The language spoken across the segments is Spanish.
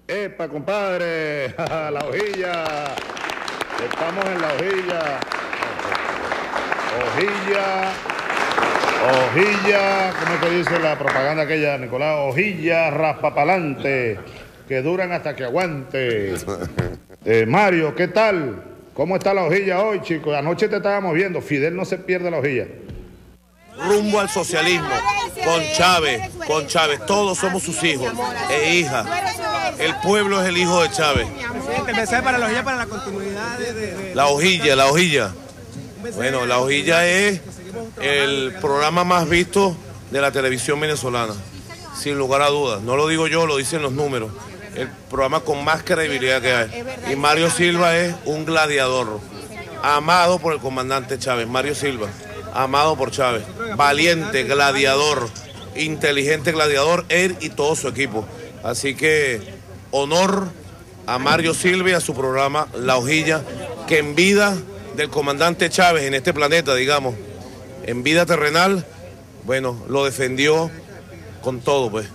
¡Epa, compadre! La hojilla. Estamos en la hojilla. Hojilla, ¿cómo es que dice la propaganda aquella, Nicolás? Hojilla raspapalante, que duran hasta que aguante. Mario, ¿qué tal? ¿Cómo está la hojilla hoy, chicos? Anoche te estábamos viendo. Fidel no se pierde la hojilla. Rumbo al socialismo, con Chávez, todos somos sus hijos e hijas. El pueblo es el hijo de Chávez. Mensaje para la hojilla, para la continuidad de... La hojilla. Bueno, la hojilla es el programa más visto de la televisión venezolana, sin lugar a dudas. No lo digo yo, lo dicen los números. El programa con más credibilidad que hay. Y Mario Silva es un gladiador, amado por el comandante Chávez. Mario Silva, amado por Chávez. Valiente, gladiador, inteligente gladiador, él y todo su equipo. Así que honor a Mario Silva y a su programa La Hojilla, que en vida del comandante Chávez en este planeta, digamos, en vida terrenal, bueno, lo defendió con todo, pues,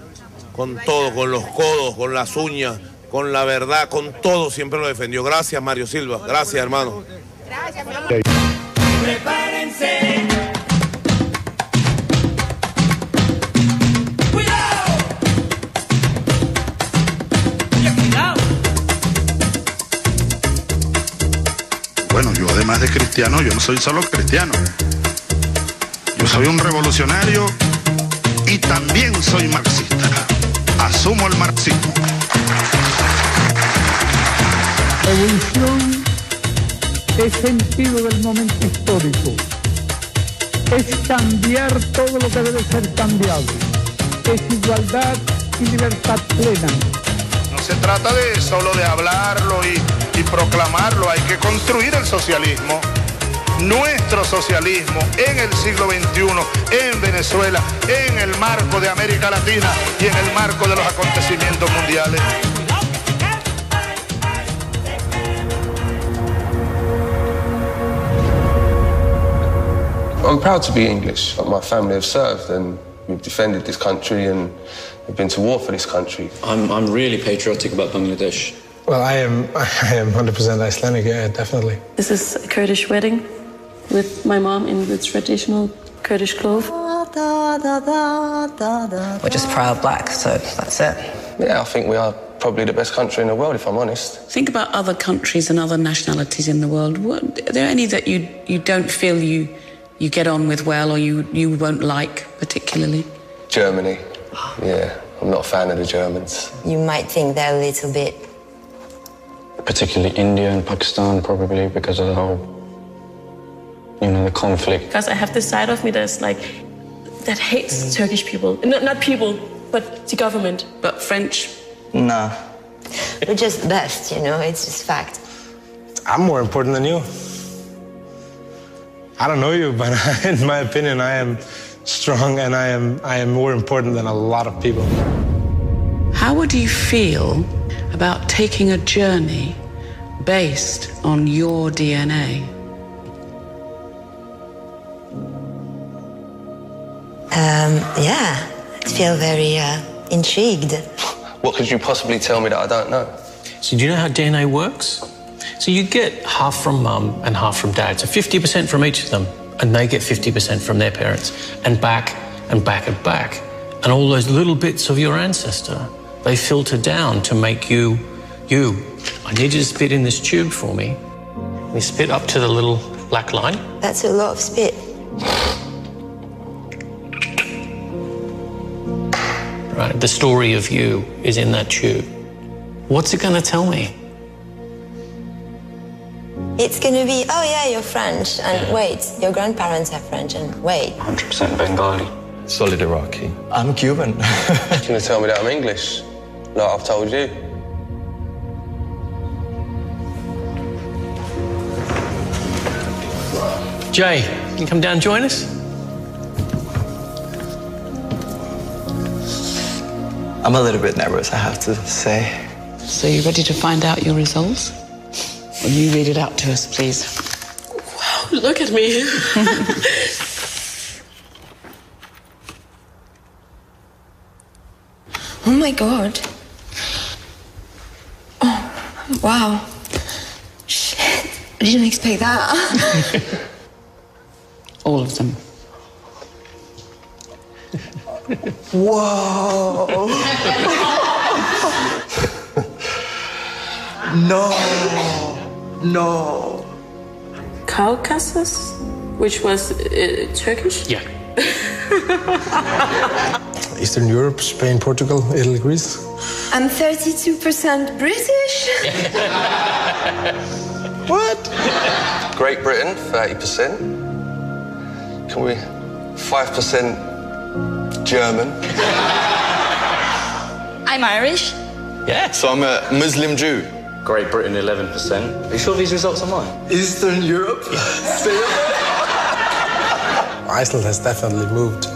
con todo, con los codos, con las uñas, con la verdad, con todo, siempre lo defendió. Gracias, Mario Silva, gracias, hermano. Gracias, Prepárense. Bueno, yo además de cristiano, yo no soy solo cristiano. Yo soy un revolucionario y también soy marxista. Asumo el marxismo. Evolución es sentido del momento histórico. Es cambiar todo lo que debe ser cambiado. Es igualdad y libertad plena. No se trata de solo de hablarlo y proclamarlo, hay que construir el socialismo, nuestro socialismo en el siglo XXI, en Venezuela, en el marco de América Latina y en el marco de los acontecimientos mundiales. I'm proud to be English. My family have served and we've defended this country and we've been to war for this country. I'm really patriotic about Bangladesh. Well, I am 100% Icelandic, yeah, definitely. This is a Kurdish wedding with my mom in the traditional Kurdish clothes. We're just proud black, so that's it. Yeah, I think we are probably the best country in the world, if I'm honest. Think about other countries and other nationalities in the world. Are there any that you don't feel you get on with well or you won't like particularly? Germany. Yeah, I'm not a fan of the Germans. You might think they're a little bit... Particularly India and Pakistan, probably, because of the whole, the conflict. Because I have this side of me that's that hates Turkish people. Not people, but the government. But French. No. We're just the best, it's just fact. I'm more important than you. I don't know you, but in my opinion, I am strong and I am more important than a lot of people. How would you feel about taking a journey based on your DNA? Yeah, I feel very intrigued. What could you possibly tell me that I don't know? So do you know how DNA works? So you get half from mum and half from dad, so 50% from each of them, and they get 50% from their parents, and back and back and back. And all those little bits of your ancestor, they filter down to make you. I need you to spit in this tube for me. You spit up to the little black line. That's a lot of spit. Right, the story of you is in that tube. What's it going to tell me? It's going to be, oh yeah, you're French, and wait, your grandparents are French, and wait. 100% Bengali. Solid Iraqi. I'm Cuban. You're going to tell me that I'm English, like I've told you. Jay, can you come down and join us? I'm a little bit nervous, I have to say. So you ready to find out your results? Will you read it out to us, please? Wow, look at me. Oh my God. Wow. Shit. I didn't expect that. All of them. Whoa! No. Caucasus, which was Turkish? Yeah. Eastern Europe, Spain, Portugal, Italy, Greece. I'm 32% British. What? Great Britain, 30%. Can we 5% German? I'm Irish. Yeah. So I'm a Muslim Jew. Great Britain, 11%. Are you sure these results are mine? Eastern Europe? Iceland has definitely moved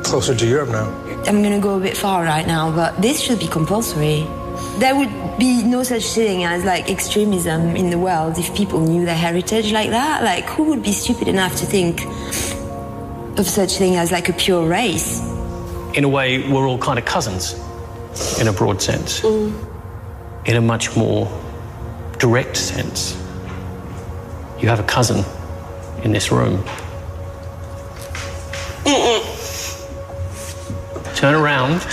closer to Europe now. I'm gonna go a bit far right now, but this should be compulsory. There would be no such thing as like extremism in the world if people knew their heritage like that. Like, who would be stupid enough to think of such thing as like a pure race? In a way, we're all kind of cousins, in a broad sense. In a much more direct sense, you have a cousin in this room. Turn around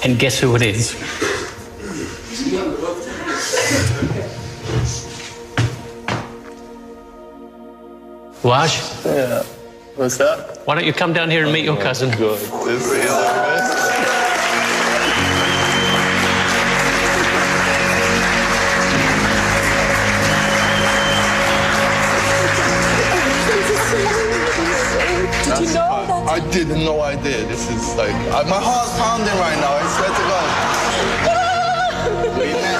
and guess who it is. Waj? Yeah. What's that? Why don't you come down here and meet your cousin? God, this is the best. Did you know that? I didn't know I did. This is like, my heart's pounding right now, I swear to God. We met.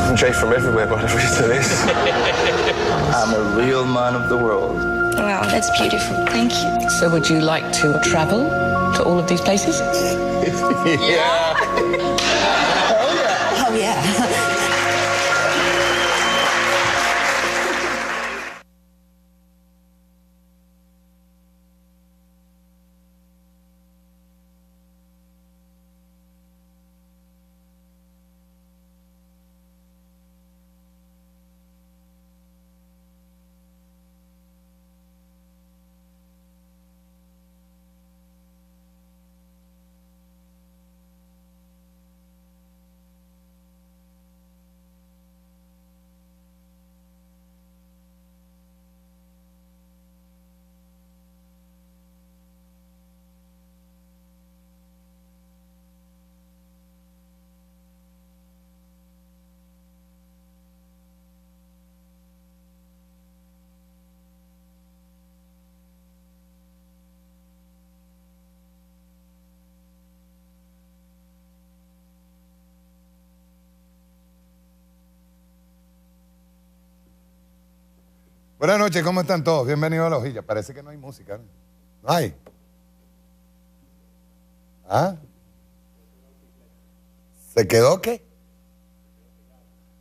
I'm Jay from everywhere, but every to this. I'm a real man of the world. Wow, that's beautiful. Thank you. So would you like to travel to all of these places? Yeah. Oh yeah. Buenas noches, ¿cómo están todos? Bienvenidos a La Hojilla. Parece que no hay música, ¿no? ¿No hay? ¿Ah? ¿Se quedó qué?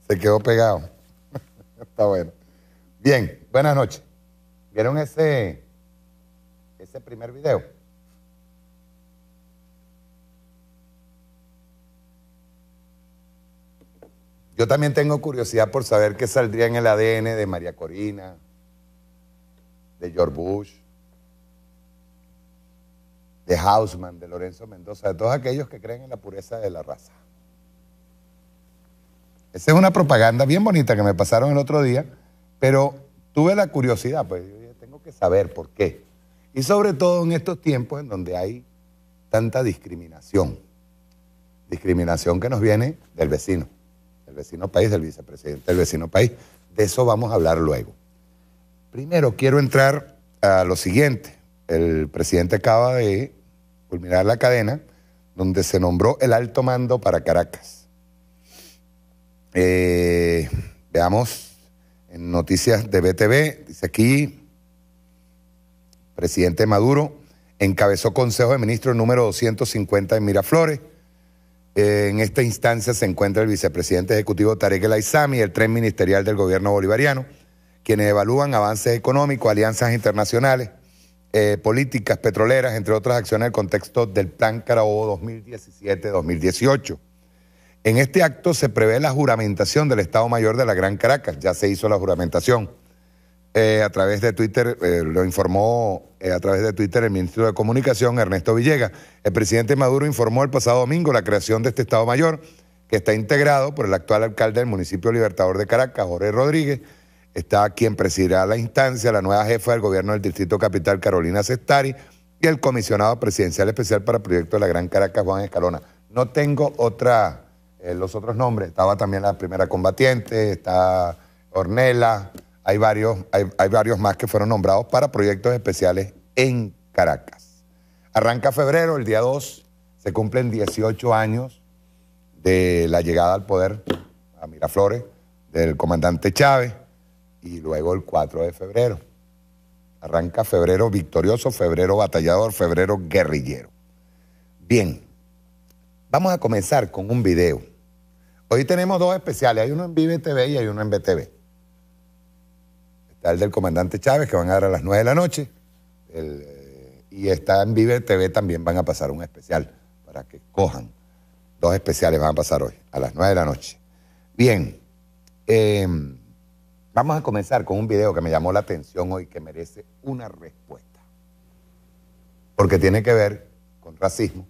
Se quedó pegado. Está bueno. Bien, buenas noches. ¿Vieron ese primer video? Yo también tengo curiosidad por saber qué saldría en el ADN de María Corina, de George Bush, de Haussmann, de Lorenzo Mendoza, de todos aquellos que creen en la pureza de la raza. Esa es una propaganda bien bonita que me pasaron el otro día, pero tuve la curiosidad, pues yo tengo que saber por qué. Y sobre todo en estos tiempos en donde hay tanta discriminación. Discriminación que nos viene del vecino país, del vicepresidente del vecino país. De eso vamos a hablar luego. Primero quiero entrar a lo siguiente. El presidente acaba de culminar la cadena donde se nombró el alto mando para Caracas. Veamos en noticias de BTV, dice aquí, presidente Maduro encabezó Consejo de Ministros número 250 en Miraflores. En esta instancia se encuentra el vicepresidente ejecutivo Tarek El Aissami y el tren ministerial del gobierno bolivariano, quienes evalúan avances económicos, alianzas internacionales, políticas petroleras, entre otras acciones, en el contexto del Plan Carabobo 2017-2018. En este acto se prevé la juramentación del Estado Mayor de la Gran Caracas. Ya se hizo la juramentación. A través de Twitter, lo informó a través de Twitter el ministro de Comunicación, Ernesto Villegas. El presidente Maduro informó el pasado domingo la creación de este Estado Mayor, que está integrado por el actual alcalde del municipio Libertador de Caracas, Jorge Rodríguez. Está quien presidirá la instancia, la nueva jefa del gobierno del Distrito Capital, Carolina Cestari, y el comisionado presidencial especial para proyectos de la Gran Caracas, Juan Escalona. No tengo los otros nombres. Estaba también la primera combatiente, está Ornella, hay varios más que fueron nombrados para proyectos especiales en Caracas. Arranca febrero, el día 2, se cumplen 18 años de la llegada al poder a Miraflores del comandante Chávez, y luego el 4 de febrero. Arranca febrero victorioso, febrero batallador, febrero guerrillero. Bien, vamos a comenzar con un video. Hoy tenemos dos especiales, hay uno en Vive TV y hay uno en BTV. Está el del comandante Chávez, que van a dar a las 9 de la noche, y está en Vive TV también, van a pasar un especial, para que cojan. Dos especiales van a pasar hoy, a las 9 de la noche. Bien, vamos a comenzar con un video que me llamó la atención hoy, que merece una respuesta. Porque tiene que ver con racismo,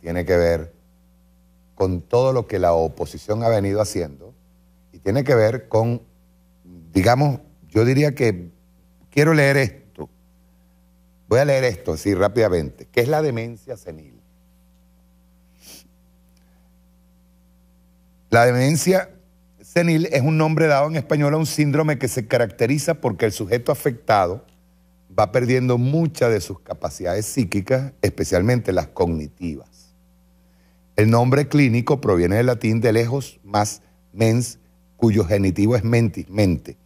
tiene que ver con todo lo que la oposición ha venido haciendo, y tiene que ver con, digamos, yo diría que quiero leer esto. Voy a leer esto así rápidamente, que es la demencia senil. La demencia senil es un nombre dado en español a un síndrome que se caracteriza porque el sujeto afectado va perdiendo muchas de sus capacidades psíquicas, especialmente las cognitivas. El nombre clínico proviene del latín de lejos más mens, cuyo genitivo es mentis, mente.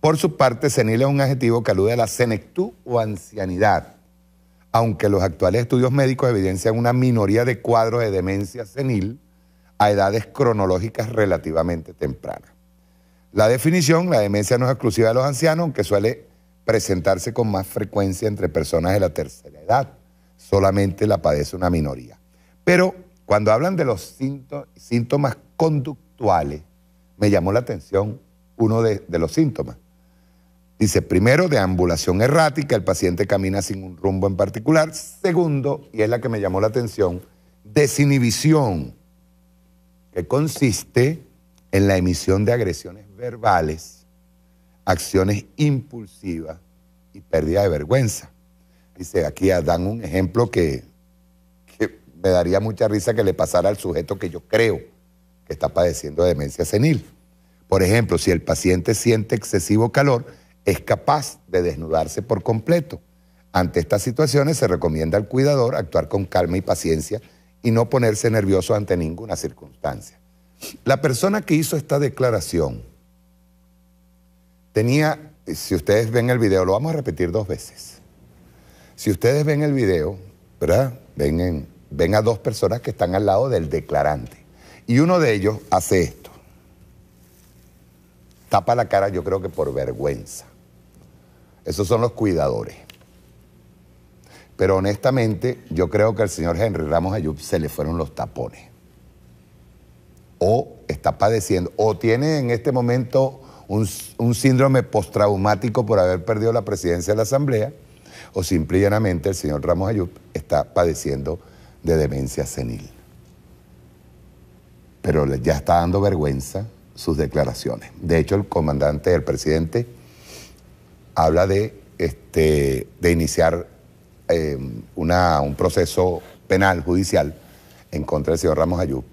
Por su parte, senil es un adjetivo que alude a la senectud o ancianidad, aunque los actuales estudios médicos evidencian una minoría de cuadros de demencia senil a edades cronológicas relativamente tempranas. La definición, la demencia no es exclusiva de los ancianos, aunque suele presentarse con más frecuencia entre personas de la tercera edad. Solamente la padece una minoría. Pero cuando hablan de los síntomas conductuales, me llamó la atención uno de los síntomas. Dice, primero, deambulación errática, el paciente camina sin un rumbo en particular. Segundo, y es la que me llamó la atención, desinhibición, que consiste en la emisión de agresiones verbales, acciones impulsivas y pérdida de vergüenza. Dice, aquí dan un ejemplo que me daría mucha risa que le pasara al sujeto que yo creo que está padeciendo de demencia senil. Por ejemplo, si el paciente siente excesivo calor, es capaz de desnudarse por completo. Ante estas situaciones se recomienda al cuidador actuar con calma y paciencia y no ponerse nervioso ante ninguna circunstancia. La persona que hizo esta declaración tenía, si ustedes ven el video, lo vamos a repetir 2 veces. Si ustedes ven el video, ¿verdad? Ven a 2 personas que están al lado del declarante. Y uno de ellos hace esto. Tapa la cara, yo creo que por vergüenza. Esos son los cuidadores. Pero honestamente, yo creo que al señor Henry Ramos Ayub se le fueron los tapones. O está padeciendo, o tiene en este momento un síndrome postraumático por haber perdido la presidencia de la Asamblea, o simple y llanamente el señor Ramos Ayub está padeciendo de demencia senil. Pero ya está dando vergüenza sus declaraciones. De hecho, el comandante, el presidente, habla de iniciar un proceso penal, judicial, en contra del señor Ramos Ayub,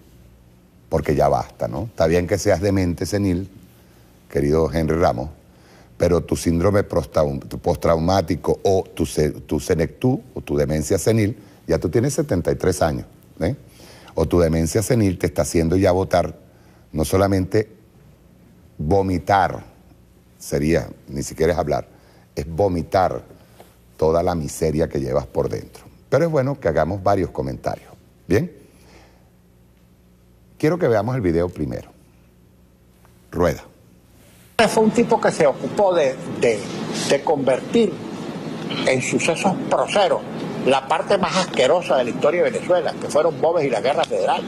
porque ya basta, ¿no? Está bien que seas demente senil, querido Henry Ramos, pero tu síndrome postraumático o tu senectud o tu demencia senil, ya tú tienes 73 años, ¿eh? O tu demencia senil te está haciendo ya votar, no solamente vomitar, sería, ni siquiera es hablar, es vomitar toda la miseria que llevas por dentro. Pero es bueno que hagamos varios comentarios, ¿bien? Quiero que veamos el video primero. Rueda. Fue un tipo que se ocupó de convertir en sucesos proceros la parte más asquerosa de la historia de Venezuela, que fueron Boves y la Guerra Federal.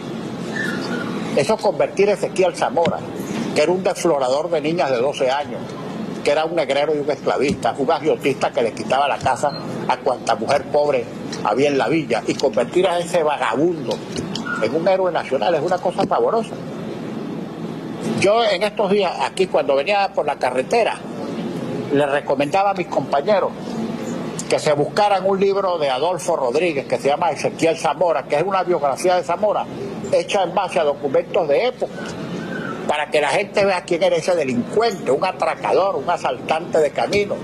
Eso convertir a Ezequiel Zamora, que era un desflorador de niñas de 12 años, que era un negrero y un esclavista, un agiotista que le quitaba la casa a cuanta mujer pobre había en la villa, y convertir a ese vagabundo en un héroe nacional es una cosa pavorosa. Yo en estos días, aquí cuando venía por la carretera, le recomendaba a mis compañeros que se buscaran un libro de Adolfo Rodríguez que se llama Ezequiel Zamora, que es una biografía de Zamora hecha en base a documentos de época, para que la gente vea quién era ese delincuente, un atracador, un asaltante de camino,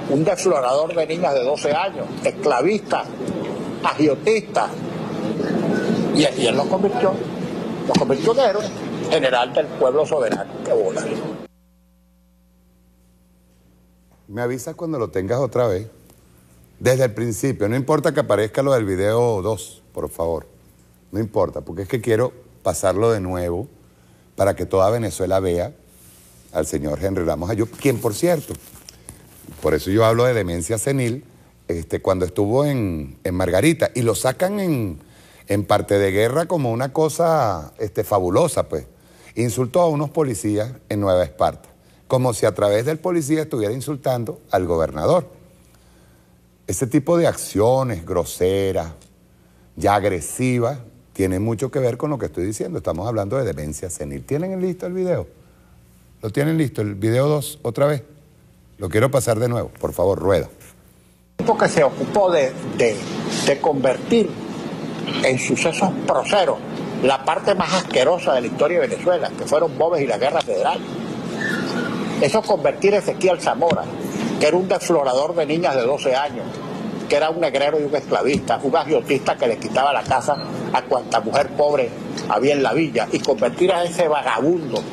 un desflorador de niñas de 12 años, esclavista, agiotista. Y él lo convirtió en héroe, general del pueblo soberano. ¡Qué bola! Me avisas cuando lo tengas otra vez. Desde el principio, no importa que aparezca lo del video 2, por favor. No importa, porque es que quiero pasarlo de nuevo para que toda Venezuela vea al señor Henry Ramos Ayub, quien, por cierto, por eso yo hablo de demencia senil, cuando estuvo en Margarita, y lo sacan en Parte de Guerra como una cosa fabulosa, pues. Insultó a unos policías en Nueva Esparta, como si a través del policía estuviera insultando al gobernador. Ese tipo de acciones groseras, ya agresivas, tiene mucho que ver con lo que estoy diciendo. Estamos hablando de demencia senil. ¿Tienen listo el video? ¿Lo tienen listo? ¿El video 2 otra vez? Lo quiero pasar de nuevo. Por favor, rueda. Que se ocupó de convertir en sucesos proceros la parte más asquerosa de la historia de Venezuela, que fueron Boves y la Guerra Federal. Eso convertir a Ezequiel Zamora, que era un desflorador de niñas de 12 años, que era un negrero y un esclavista, un agiotista que le quitaba la casa a cuanta mujer pobre había en la villa, y convertir a ese vagabundo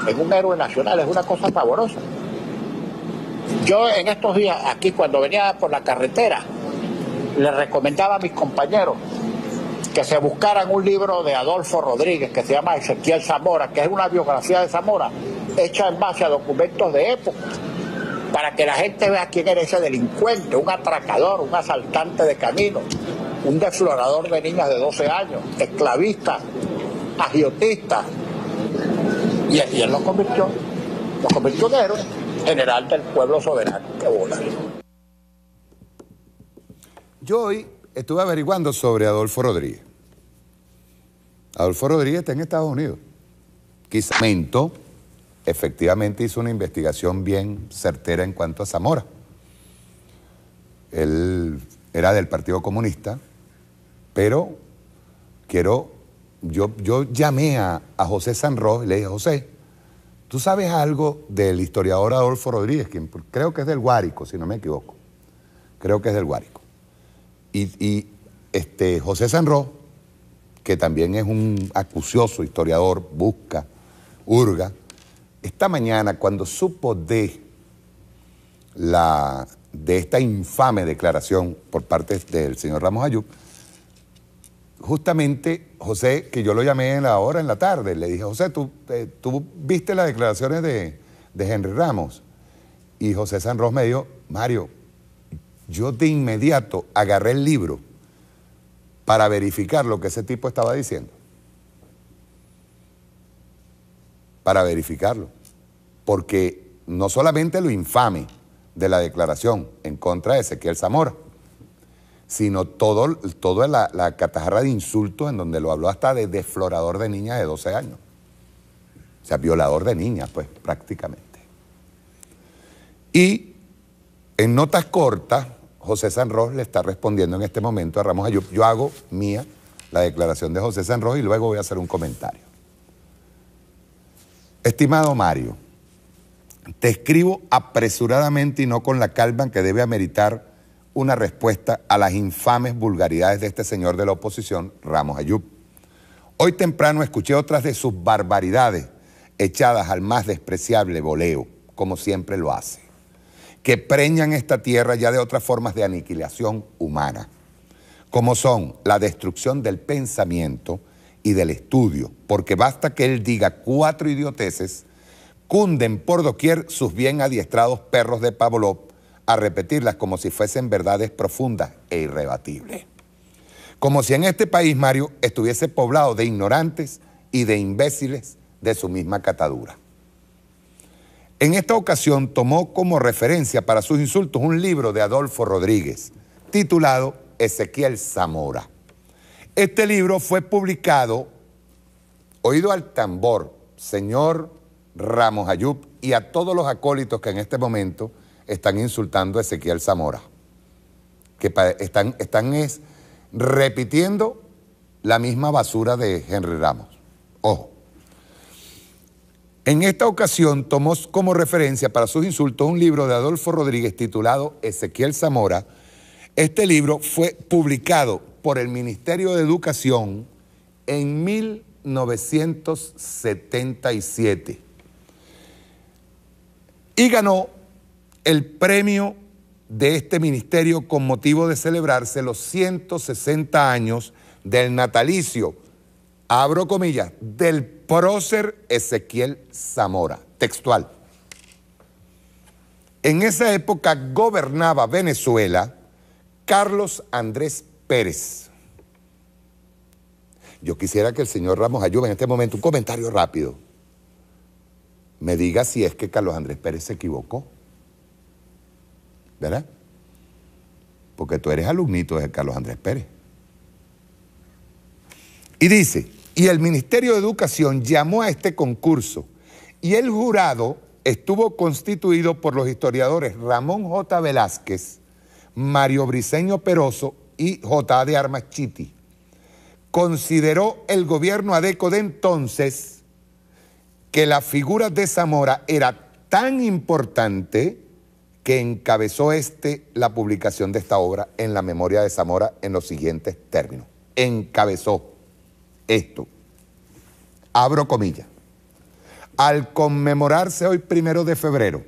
en un héroe nacional es una cosa pavorosa. Yo en estos días, aquí cuando venía por la carretera, le recomendaba a mis compañeros que se buscaran un libro de Adolfo Rodríguez que se llama Ezequiel Zamora, que es una biografía de Zamora hecha en base a documentos de época, para que la gente vea quién era ese delincuente, un atracador, un asaltante de camino, un desflorador de niñas de 12 años, esclavista, agiotista. Y él lo convirtió en héroe, general del pueblo soberano. ¡Qué bola! Yo hoy estuve averiguando sobre Adolfo Rodríguez. Adolfo Rodríguez está en Estados Unidos. Quizá efectivamente hizo una investigación bien certera en cuanto a Zamora. Él era del Partido Comunista, pero yo llamé a José Sanroz y le dije, José, ¿tú sabes algo del historiador Adolfo Rodríguez? Quien creo que es del Guárico, si no me equivoco. Creo que es del Guárico. Y José Sanroz, que también es un acucioso historiador, hurga, esta mañana, cuando supo de esta infame declaración por parte del señor Ramos Ayub, justamente José, que yo lo llamé en la tarde, le dije, José, ¿tú viste las declaraciones de Henry Ramos? Y José Sanroz me dijo, Mario, yo de inmediato agarré el libro para verificar lo que ese tipo estaba diciendo. Para verificarlo. Porque no solamente lo infame de la declaración en contra de Ezequiel Zamora, sino toda la catajarra de insultos en donde lo habló hasta de desflorador de niñas de 12 años. O sea, violador de niñas, pues, prácticamente. Y en notas cortas, José Sanroz le está respondiendo en este momento a Ramos Ayub. Yo hago mía la declaración de José Sanroz y luego voy a hacer un comentario. Estimado Mario, te escribo apresuradamente y no con la calma que debe ameritar una respuesta a las infames vulgaridades de este señor de la oposición, Ramos Ayub. Hoy temprano escuché otras de sus barbaridades echadas al más despreciable voleo, como siempre lo hace, que preñan esta tierra ya de otras formas de aniquilación humana, como son la destrucción del pensamiento y del estudio, porque basta que él diga 4 idioteces, cunden por doquier sus bien adiestrados perros de Pavlov a repetirlas como si fuesen verdades profundas e irrebatibles. Como si en este país, Mario, estuviese poblado de ignorantes y de imbéciles de su misma catadura. En esta ocasión tomó como referencia para sus insultos un libro de Adolfo Rodríguez, titulado Ezequiel Zamora. Este libro fue publicado, oído al tambor, señor Ramos Ayub, y a todos los acólitos que en este momento están insultando a Ezequiel Zamora, que están repitiendo la misma basura de Henry Ramos. Ojo. En esta ocasión tomó como referencia para sus insultos un libro de Adolfo Rodríguez titulado Ezequiel Zamora. Este libro fue publicado por el Ministerio de Educación en 1977 y ganó el premio de este ministerio con motivo de celebrarse los 160 años del natalicio, abro comillas, del prócer Ezequiel Zamora. Textual. En esa época gobernaba Venezuela Carlos Andrés Pérez. Yo quisiera que el señor Ramos Ayub en este momento, un comentario rápido, me diga si es que Carlos Andrés Pérez se equivocó. ¿Verdad? Porque tú eres alumnito de Carlos Andrés Pérez. Y dice, y el Ministerio de Educación llamó a este concurso y el jurado estuvo constituido por los historiadores Ramón J. Velázquez, Mario Briceño Peroso y J. de Armas Chiti. Consideró el gobierno adeco de entonces que la figura de Zamora era tan importante que encabezó la publicación de esta obra en la memoria de Zamora en los siguientes términos. Encabezó esto. Abro comillas. Al conmemorarse hoy 1 de febrero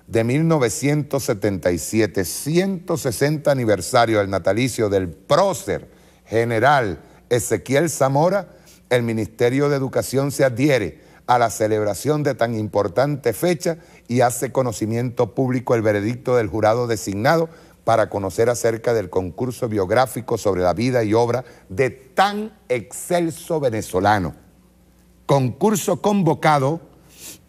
de 1977, 160 aniversario del natalicio del prócer general Ezequiel Zamora, el Ministerio de Educación se adhiere a la celebración de tan importante fecha y hace conocimiento público el veredicto del jurado designado para conocer acerca del concurso biográfico sobre la vida y obra de tan excelso venezolano. Concurso convocado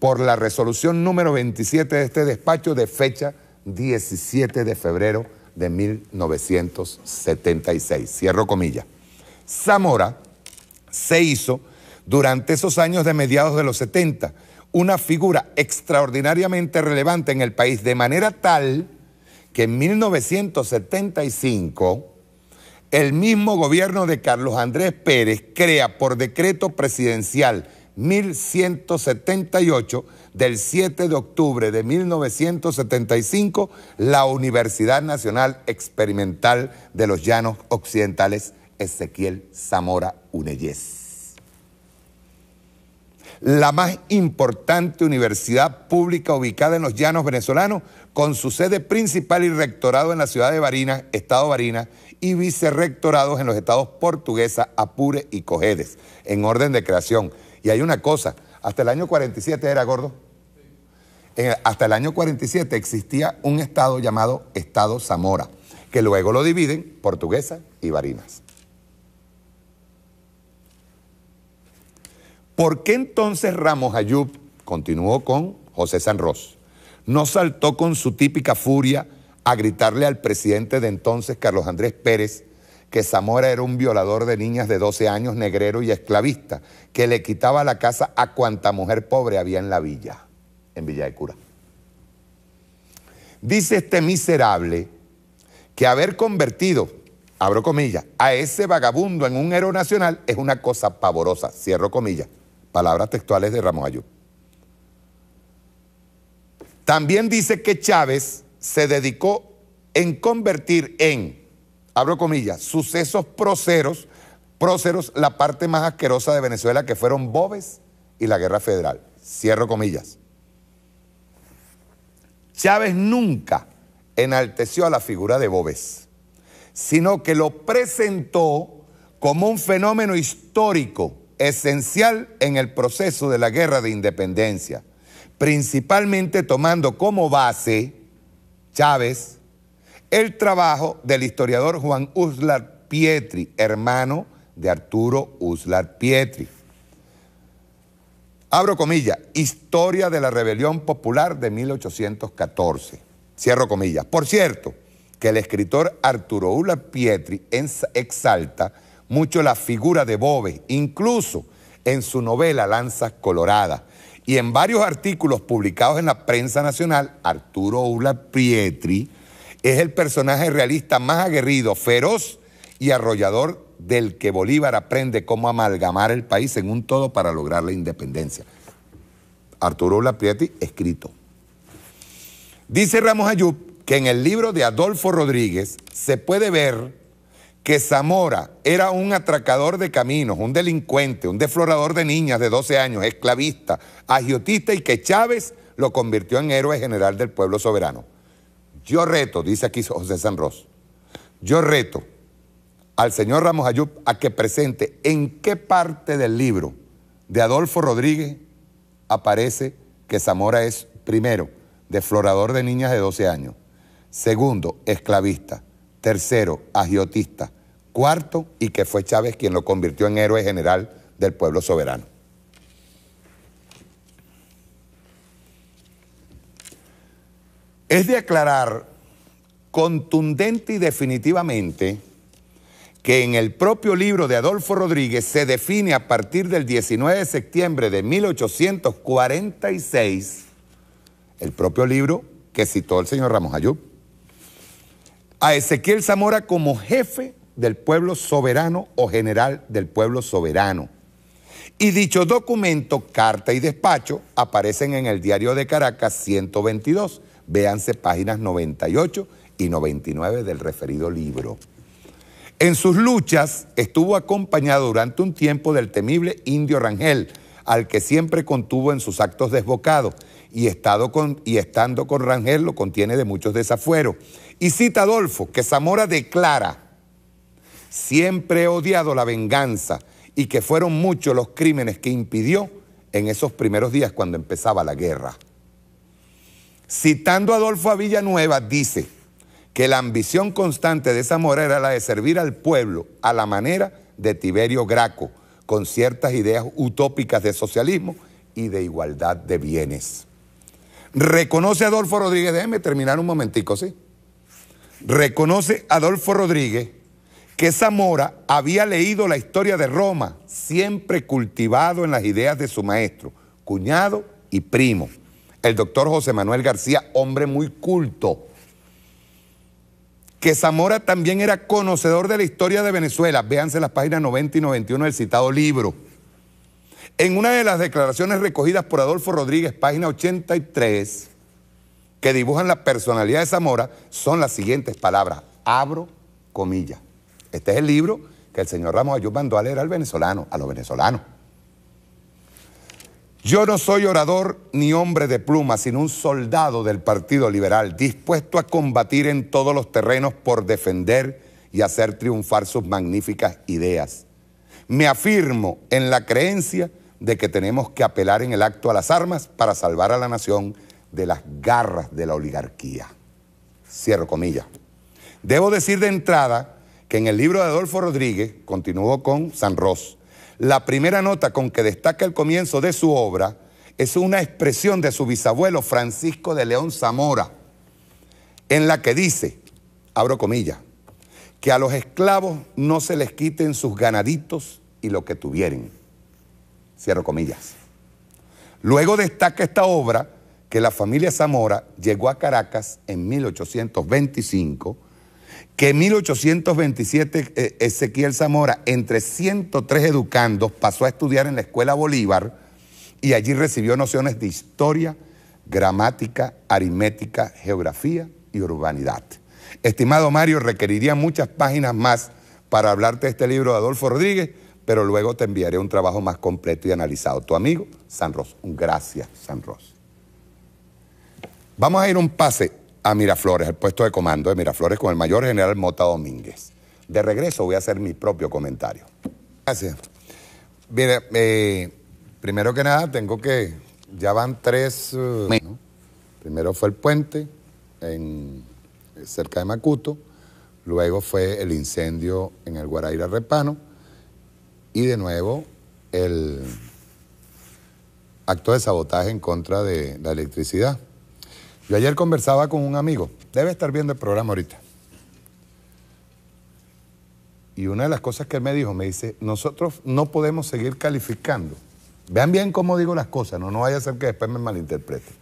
por la resolución número 27 de este despacho de fecha 17 de febrero de 1976. Cierro comillas. Zamora se hizo durante esos años de mediados de los 70 una figura extraordinariamente relevante en el país, de manera tal que en 1975 el mismo gobierno de Carlos Andrés Pérez crea por decreto presidencial 1178 del 7 de octubre de 1975 la Universidad Nacional Experimental de los Llanos Occidentales Ezequiel Zamora Unellés. La más importante universidad pública ubicada en los llanos venezolanos, con su sede principal y rectorado en la ciudad de Barinas, estado Barinas, y vicerrectorados en los estados Portuguesa, Apure y Cojedes, en orden de creación. Y hay una cosa, hasta el año 47 era, gordo, hasta el año 47 existía un estado llamado Estado Zamora, que luego lo dividen Portuguesa y Barinas. ¿Por qué entonces Ramos Ayub, continuó con José Sanros, no saltó con su típica furia a gritarle al presidente de entonces, Carlos Andrés Pérez, que Zamora era un violador de niñas de 12 años, negrero y esclavista, que le quitaba la casa a cuanta mujer pobre había en la villa, en Villa de Cura? Dice este miserable que haber convertido, abro comillas, a ese vagabundo en un héroe nacional es una cosa pavorosa, cierro comillas. Palabras textuales de Ramos Ayub. También dice que Chávez se dedicó en convertir en, abro comillas, sucesos próceros la parte más asquerosa de Venezuela, que fueron Boves y la Guerra Federal. Cierro comillas. Chávez nunca enalteció a la figura de Boves, sino que lo presentó como un fenómeno histórico esencial en el proceso de la guerra de independencia, principalmente tomando como base Chávez, el trabajo del historiador Juan Uslar Pietri, hermano de Arturo Uslar Pietri. Abro comillas, Historia de la Rebelión Popular de 1814. Cierro comillas. Por cierto, que el escritor Arturo Uslar Pietri exalta mucho la figura de Boves, incluso en su novela Lanzas Coloradas. Y en varios artículos publicados en la prensa nacional, Arturo Uslar Pietri es el personaje realista más aguerrido, feroz y arrollador del que Bolívar aprende cómo amalgamar el país en un todo para lograr la independencia. Arturo Uslar Pietri, escrito. Dice Ramos Ayub que en el libro de Adolfo Rodríguez se puede ver que Zamora era un atracador de caminos, un delincuente, un deflorador de niñas de 12 años, esclavista, agiotista, y que Chávez lo convirtió en héroe general del pueblo soberano. Yo reto, dice aquí José Sanros, yo reto al señor Ramos Ayub a que presente en qué parte del libro de Adolfo Rodríguez aparece que Zamora es, primero, deflorador de niñas de 12 años, segundo, esclavista, tercero, agiotista, cuarto, y que fue Chávez quien lo convirtió en héroe general del pueblo soberano. Es de aclarar contundente y definitivamente que en el propio libro de Adolfo Rodríguez se define a partir del 19 de septiembre de 1846, el propio libro que citó el señor Ramos Ayub, a Ezequiel Zamora como jefe del pueblo soberano o general del pueblo soberano. Y dicho documento, carta y despacho, aparecen en el Diario de Caracas 122. Véanse páginas 98 y 99 del referido libro. En sus luchas estuvo acompañado durante un tiempo del temible Indio Rangel, al que siempre contuvo en sus actos desbocados, y estando con Rangel lo contiene de muchos desafueros. Y cita Adolfo que Zamora declara: siempre he odiado la venganza y que fueron muchos los crímenes que impidió en esos primeros días cuando empezaba la guerra. Citando a Adolfo a Villanueva, dice que la ambición constante de Zamora era la de servir al pueblo a la manera de Tiberio Graco, con ciertas ideas utópicas de socialismo y de igualdad de bienes. Reconoce Adolfo Rodríguez, déjeme terminar un momentico, ¿sí? Reconoce Adolfo Rodríguez que Zamora había leído la historia de Roma, siempre cultivado en las ideas de su maestro, cuñado y primo, el doctor José Manuel García, hombre muy culto. Que Zamora también era conocedor de la historia de Venezuela, véanse las páginas 90 y 91 del citado libro. En una de las declaraciones recogidas por Adolfo Rodríguez, página 83, que dibujan la personalidad de Zamora, son las siguientes palabras, abro comillas. Este es el libro que el señor Ramos Ayub mandó a leer al venezolano, a los venezolanos. Yo no soy orador ni hombre de pluma, sino un soldado del Partido Liberal, dispuesto a combatir en todos los terrenos por defender y hacer triunfar sus magníficas ideas. Me afirmo en la creencia de que tenemos que apelar en el acto a las armas para salvar a la nación de las garras de la oligarquía. Cierro comillas. Debo decir de entrada que en el libro de Adolfo Rodríguez, continuó con Sanros, la primera nota con que destaca el comienzo de su obra es una expresión de su bisabuelo Francisco de León Zamora, en la que dice, abro comillas, que a los esclavos no se les quiten sus ganaditos y lo que tuvieren. Cierro comillas. Luego destaca esta obra que la familia Zamora llegó a Caracas en 1825, que en 1827 Ezequiel Zamora, entre 103 educandos, pasó a estudiar en la Escuela Bolívar y allí recibió nociones de historia, gramática, aritmética, geografía y urbanidad. Estimado Mario, requeriría muchas páginas más para hablarte de este libro de Adolfo Rodríguez, pero luego te enviaré un trabajo más completo y analizado. Tu amigo, Sanros. Gracias, Sanros. Vamos a ir un pase a Miraflores, el puesto de comando de Miraflores con el mayor general Mota Domínguez. De regreso voy a hacer mi propio comentario. Gracias. Mire, primero que nada tengo que, ya van tres, ¿no? Primero fue el puente, cerca de Macuto, luego fue el incendio en el Guaraíra Repano y de nuevo el acto de sabotaje en contra de la electricidad. Yo ayer conversaba con un amigo, debe estar viendo el programa ahorita, y una de las cosas que él me dijo, me dice, nosotros no podemos seguir calificando. Vean bien cómo digo las cosas, no vaya a ser que después me malinterpreten.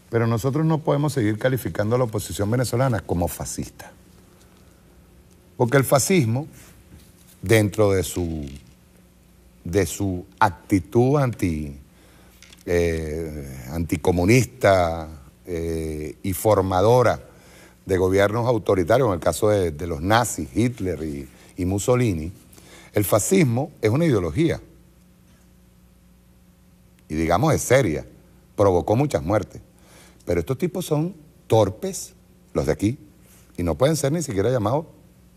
Pero nosotros no podemos seguir calificando a la oposición venezolana como fascista. Porque el fascismo, dentro de su actitud anticomunista y formadora de gobiernos autoritarios, en el caso de los nazis, Hitler y Mussolini, el fascismo es una ideología. Y digamos es seria, provocó muchas muertes. Pero estos tipos son torpes, los de aquí, y no pueden ser ni siquiera llamados,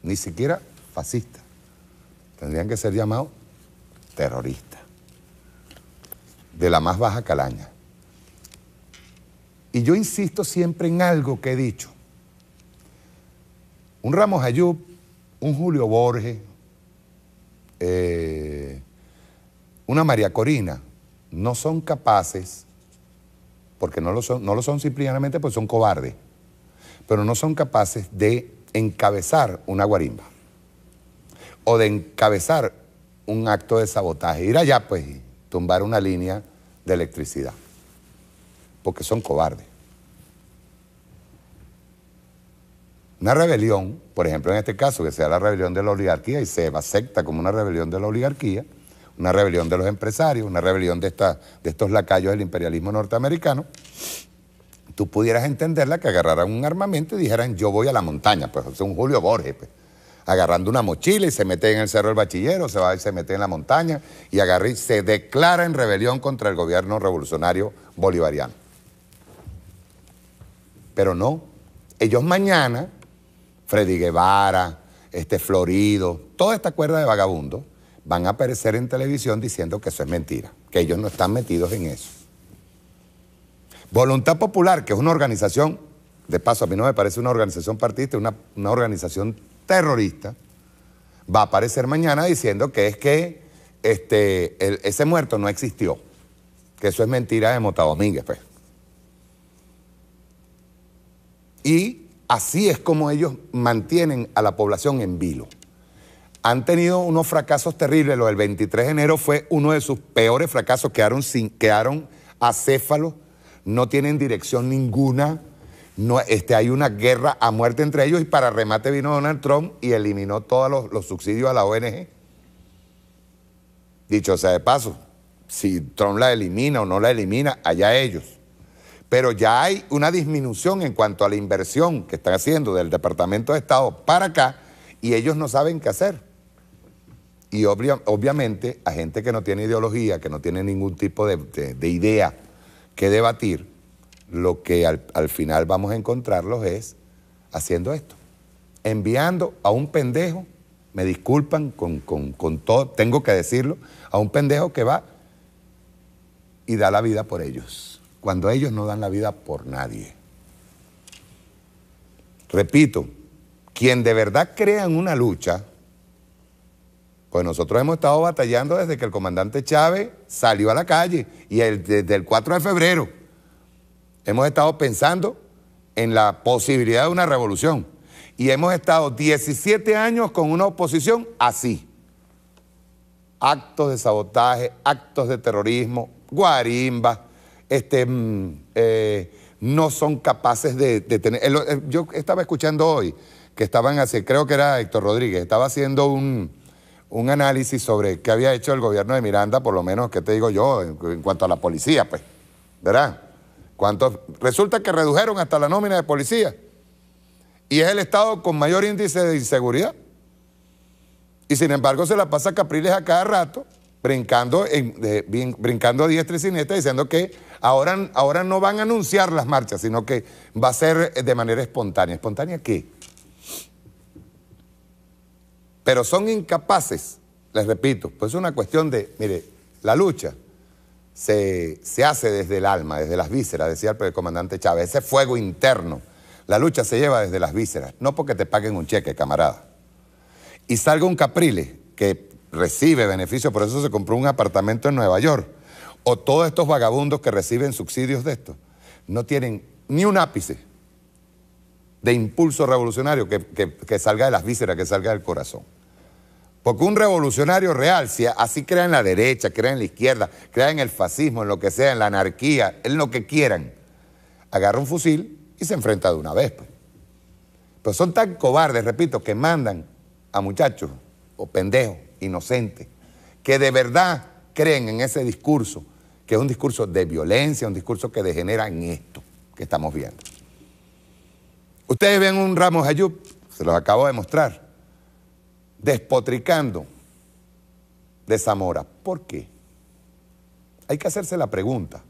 ni siquiera fascistas. Tendrían que ser llamados terroristas, de la más baja calaña. Y yo insisto siempre en algo que he dicho. Un Ramos Ayub, un Julio Borges, una María Corina, no son capaces, porque no lo son simplemente porque son cobardes, pero no son capaces de encabezar una guarimba o de encabezar un acto de sabotaje, ir allá pues y tumbar una línea de electricidad, porque son cobardes. Una rebelión, por ejemplo en este caso, que sea la rebelión de la oligarquía y se acepta como una rebelión de la oligarquía, una rebelión de los empresarios, una rebelión de estos lacayos del imperialismo norteamericano, tú pudieras entenderla que agarraran un armamento y dijeran yo voy a la montaña, pues es un Julio Borges, pues, agarrando una mochila y se mete en el Cerro del Bachillero, se va y se mete en la montaña y agarra y se declara en rebelión contra el gobierno revolucionario bolivariano. Pero no, ellos mañana, Freddy Guevara, Florido, toda esta cuerda de vagabundos, van a aparecer en televisión diciendo que eso es mentira, que ellos no están metidos en eso. Voluntad Popular, que es una organización, de paso a mí no me parece una organización partidista, una organización terrorista, va a aparecer mañana diciendo que es que ese muerto no existió, que eso es mentira de Mota Domínguez, pues. Y así es como ellos mantienen a la población en vilo. Han tenido unos fracasos terribles. Lo del 23 de enero fue uno de sus peores fracasos. Quedaron acéfalos, no tienen dirección ninguna. No, hay una guerra a muerte entre ellos y para remate vino Donald Trump y eliminó todos los subsidios a la ONG. Dicho sea de paso, si Trump la elimina o no la elimina, allá ellos. Pero ya hay una disminución en cuanto a la inversión que están haciendo del Departamento de Estado para acá y ellos no saben qué hacer. Y obviamente a gente que no tiene ideología, que no tiene ningún tipo de idea que debatir, lo que al final vamos a encontrarlos es haciendo esto, enviando a un pendejo, me disculpan con todo, tengo que decirlo, a un pendejo que va y da la vida por ellos, cuando ellos no dan la vida por nadie. Repito, quien de verdad crea en una lucha, pues nosotros hemos estado batallando desde que el comandante Chávez salió a la calle y desde el 4 de febrero hemos estado pensando en la posibilidad de una revolución y hemos estado 17 años con una oposición así. Actos de sabotaje, actos de terrorismo, guarimbas, no son capaces de tener... Yo estaba escuchando hoy que estaban haciendo, creo que era Héctor Rodríguez, estaba haciendo un análisis sobre qué había hecho el gobierno de Miranda, por lo menos, ¿qué te digo yo? En cuanto a la policía, pues, ¿verdad? Resulta que redujeron hasta la nómina de policía y es el estado con mayor índice de inseguridad. Y sin embargo se la pasa Capriles a cada rato, brincando a diestra y siniestra, diciendo que ahora no van a anunciar las marchas, sino que va a ser de manera espontánea. ¿Espontánea qué? Pero son incapaces, les repito, pues es una cuestión de, mire, la lucha se hace desde el alma, desde las vísceras, decía el comandante Chávez, ese fuego interno La lucha se lleva desde las vísceras, no porque te paguen un cheque, camarada. Y salga un Capriles que recibe beneficios, por eso se compró un apartamento en Nueva York, o todos estos vagabundos que reciben subsidios de esto, no tienen ni un ápice de impulso revolucionario que salga de las vísceras, que salga del corazón. Porque un revolucionario real, si así crea en la derecha, crea en la izquierda, crea en el fascismo, en lo que sea, en la anarquía, en lo que quieran, agarra un fusil y se enfrenta de una vez. Pues. Pero son tan cobardes, repito, que mandan a muchachos o pendejos, inocentes, que de verdad creen en ese discurso, que es un discurso de violencia, un discurso que degenera en esto que estamos viendo. Ustedes ven un Ramos Ayub, se los acabo de mostrar, despotricando de Zamora. ¿Por qué? Hay que hacerse la pregunta.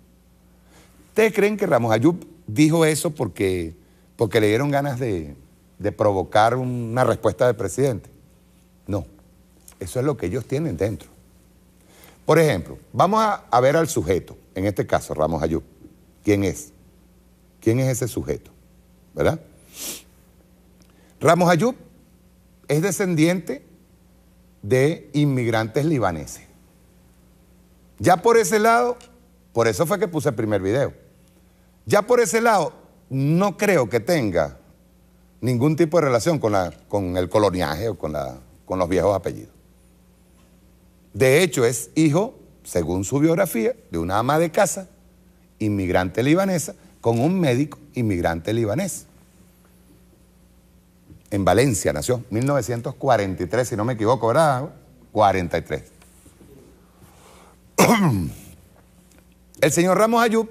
¿Ustedes creen que Ramos Ayub dijo eso porque le dieron ganas de provocar una respuesta del presidente? No, eso es lo que ellos tienen dentro. Por ejemplo, vamos a ver al sujeto, en este caso Ramos Ayub. ¿Quién es? ¿Quién es ese sujeto? ¿Verdad? Ramos Ayub es descendiente de inmigrantes libaneses. Ya por ese lado, por eso fue que puse el primer video, ya por ese lado no creo que tenga ningún tipo de relación con el coloniaje o con los viejos apellidos. De hecho, es hijo, según su biografía, de una ama de casa, inmigrante libanesa, con un médico inmigrante libanés. En Valencia nació, 1943, si no me equivoco, ¿verdad? 43. El señor Ramos Ayub,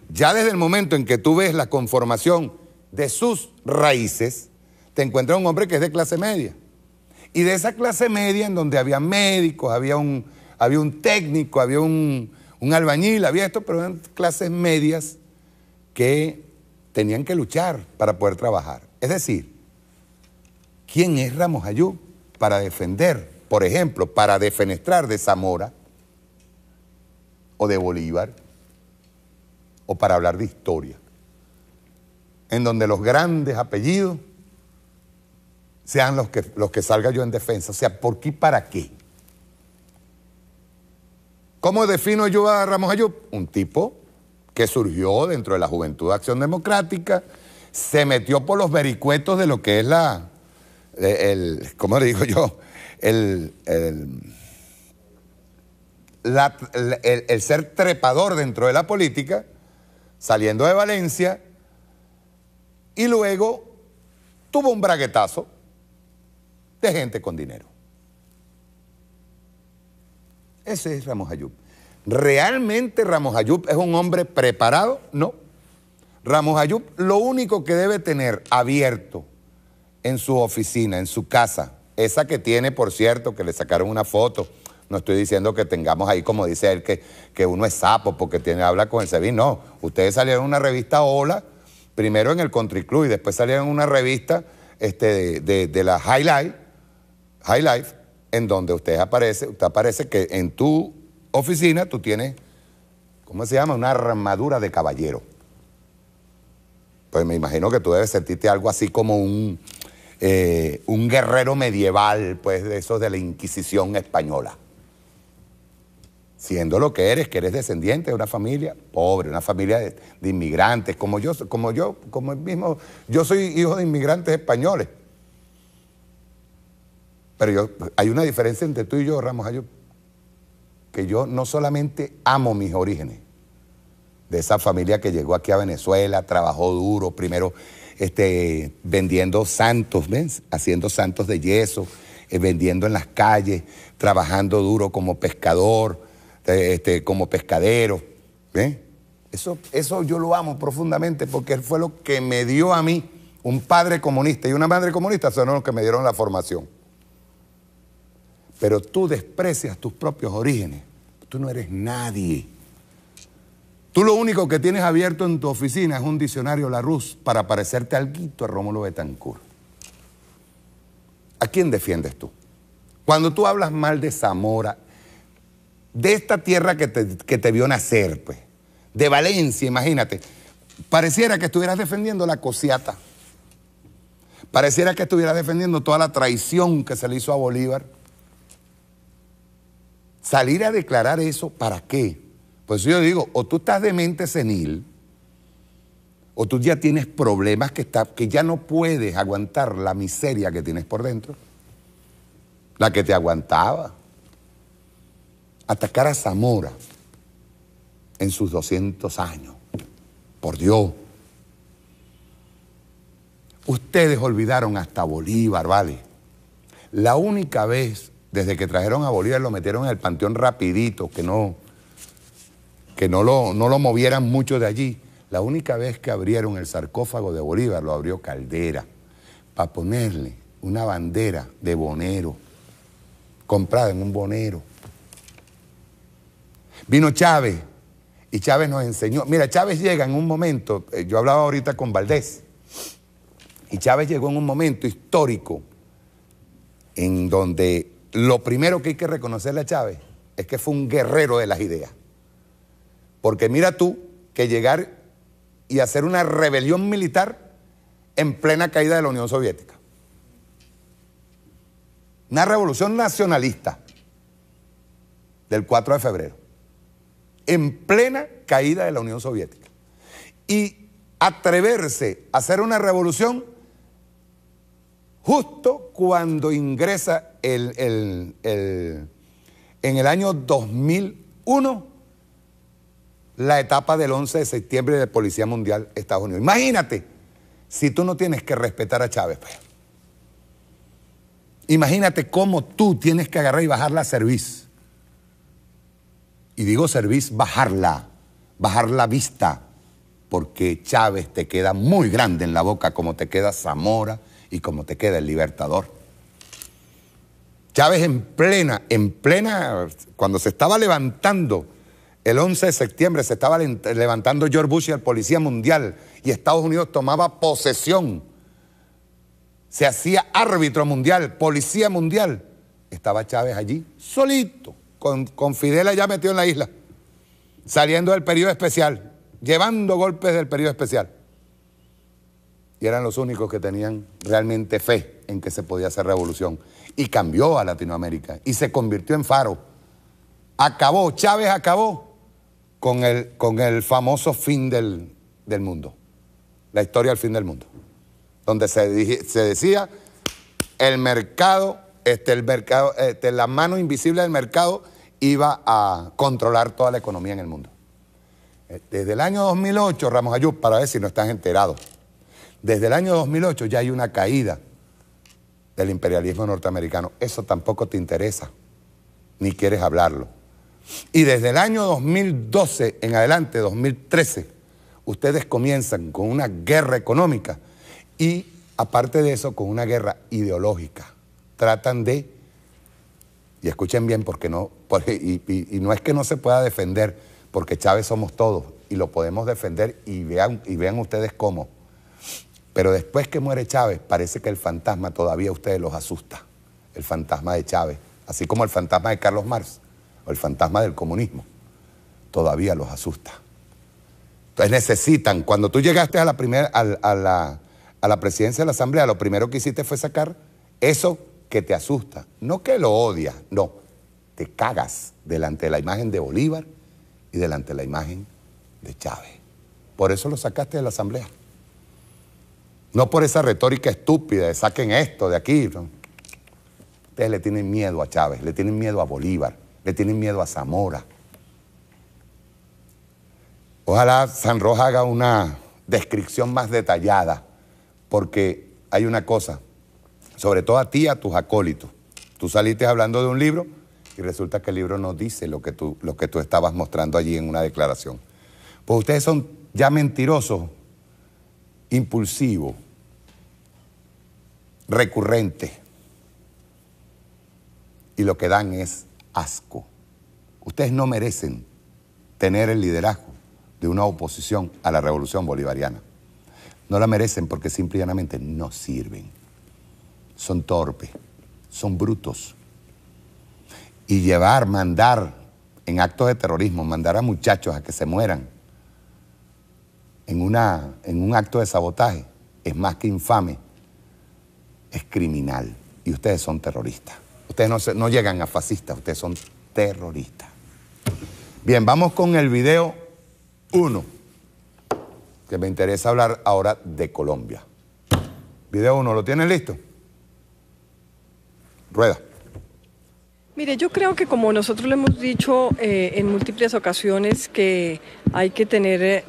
ya desde el momento en que tú ves la conformación de sus raíces, te encuentras un hombre que es de clase media. Y de esa clase media, en donde había médicos, había un técnico, había un albañil, había esto, pero eran clases medias que tenían que luchar para poder trabajar. Es decir, ¿quién es Ramos Ayub para defender, por ejemplo, para defenestrar de Zamora o de Bolívar o para hablar de historia? En donde los grandes apellidos sean los que salga yo en defensa. O sea, ¿por qué y para qué? ¿Cómo defino yo a Ramos Ayub? Un tipo que surgió dentro de la Juventud de Acción Democrática, se metió por los vericuetos de lo que es ¿cómo le digo yo? El ser trepador dentro de la política, saliendo de Valencia, y luego tuvo un braguetazo de gente con dinero. Ese es Ramos Ayub. ¿Realmente Ramos Ayub es un hombre preparado? No. Ramos Ayub lo único que debe tener abierto en su oficina, en su casa, esa que tiene, por cierto, que le sacaron una foto. No estoy diciendo que tengamos ahí, como dice él, que uno es sapo porque habla con el SEBIN. No, ustedes salieron en una revista Hola, primero en el Country Club y después salieron en una revista de la High Life, en donde usted aparece que en tu oficina tú tienes, ¿cómo se llama? Una armadura de caballero. Pues me imagino que tú debes sentirte algo así como un guerrero medieval, pues de esos de la Inquisición española. Siendo lo que eres descendiente de una familia pobre, una familia de inmigrantes, como yo soy hijo de inmigrantes españoles. Pero hay una diferencia entre tú y yo, Ramos Ayub, que yo no solamente amo mis orígenes, de esa familia que llegó aquí a Venezuela, trabajó duro, primero vendiendo santos, ¿ves? Haciendo santos de yeso, vendiendo en las calles, trabajando duro como pescador, como pescadero, ¿ves? Eso yo lo amo profundamente porque fue lo que me dio a mí un padre comunista y una madre comunista, son los que me dieron la formación. Pero tú desprecias tus propios orígenes, tú no eres nadie. Tú lo único que tienes abierto en tu oficina es un diccionario Larousse para parecerte alguito a Rómulo Betancourt. ¿A quién defiendes tú? Cuando tú hablas mal de Zamora, de esta tierra que te vio nacer, pues, de Valencia, imagínate, pareciera que estuvieras defendiendo la cosiata, Pareciera que estuviera defendiendo toda la traición que se le hizo a Bolívar. Salir a declarar eso, ¿para qué? Pues yo digo, o tú estás de mente senil, o tú ya tienes problemas que ya no puedes aguantar la miseria que tienes por dentro, la que te aguantaba. Atacar a Zamora en sus 200 años, por Dios. Ustedes olvidaron hasta Bolívar, ¿vale? La única vez, desde que trajeron a Bolívar, lo metieron en el panteón rapidito, que no lo movieran mucho de allí. La única vez que abrieron el sarcófago de Bolívar, lo abrió Caldera, para ponerle una bandera de bonero, comprada en un bonero. Vino Chávez, y Chávez nos enseñó. Mira, Chávez llega en un momento, yo hablaba ahorita con Valdés, y Chávez llegó en un momento histórico en donde lo primero que hay que reconocerle a Chávez es que fue un guerrero de las ideas. Porque mira tú que llegar y hacer una rebelión militar en plena caída de la Unión Soviética. Una revolución nacionalista del 4 de febrero. En plena caída de la Unión Soviética. Y atreverse a hacer una revolución justo cuando ingresa en el año 2001 la etapa del 11 de septiembre de Policía Mundial Estados Unidos. Imagínate si tú no tienes que respetar a Chávez. Pues. Imagínate cómo tú tienes que agarrar y bajar la cerviz. Y digo cerviz, bajar la vista, porque Chávez te queda muy grande en la boca, como te queda Zamora y como te queda el Libertador. Chávez en plena, cuando se estaba levantando el 11 de septiembre, se estaba levantando George Bush y el Policía Mundial, y Estados Unidos tomaba posesión. Se hacía árbitro mundial, policía mundial. Estaba Chávez allí, solito, con Fidel allá metido en la isla, saliendo del periodo especial, llevando golpes del periodo especial. Y eran los únicos que tenían realmente fe en que se podía hacer revolución. Y cambió a Latinoamérica y se convirtió en faro. Acabó, Chávez acabó con el famoso fin del mundo. La historia del fin del mundo. Donde se decía el mercado, la mano invisible del mercado iba a controlar toda la economía en el mundo. Desde el año 2008, Ramos Ayub, para ver si no están enterados, desde el año 2008 ya hay una caída del imperialismo norteamericano. Eso tampoco te interesa, ni quieres hablarlo. Y desde el año 2012 en adelante, 2013, ustedes comienzan con una guerra económica y, aparte de eso, con una guerra ideológica. Tratan de, y escuchen bien, porque no, y no es que no se pueda defender, porque Chávez somos todos y lo podemos defender, y vean ustedes cómo. Pero después que muere Chávez, parece que el fantasma todavía a ustedes los asusta. El fantasma de Chávez, así como el fantasma de Carlos Marx, o el fantasma del comunismo, todavía los asusta. Entonces necesitan, cuando tú llegaste a la presidencia de la Asamblea, lo primero que hiciste fue sacar eso que te asusta. No que lo odias, no, te cagas delante de la imagen de Bolívar y delante de la imagen de Chávez. Por eso lo sacaste de la Asamblea. No por esa retórica estúpida de saquen esto de aquí. ¿No? Ustedes le tienen miedo a Chávez, le tienen miedo a Bolívar, le tienen miedo a Zamora. Ojalá San Roja haga una descripción más detallada, porque hay una cosa, sobre todo a ti y a tus acólitos. Tú saliste hablando de un libro y resulta que el libro no dice lo que tú estabas mostrando allí en una declaración. Pues ustedes son ya mentirosos, impulsivos, recurrentes, y lo que dan es asco. Ustedes no merecen tener el liderazgo de una oposición a la revolución bolivariana. No la merecen porque simple y llanamente no sirven. Son torpes, son brutos. Y mandar en actos de terrorismo, mandar a muchachos a que se mueran en un acto de sabotaje es más que infame es criminal y ustedes son terroristas. Ustedes no llegan a fascistas, ustedes son terroristas. Bien, vamos con el video 1, que me interesa hablar ahora de Colombia. Video 1, ¿lo tienen listo? Rueda. Mire, yo creo que como nosotros le hemos dicho en múltiples ocasiones que hay que tener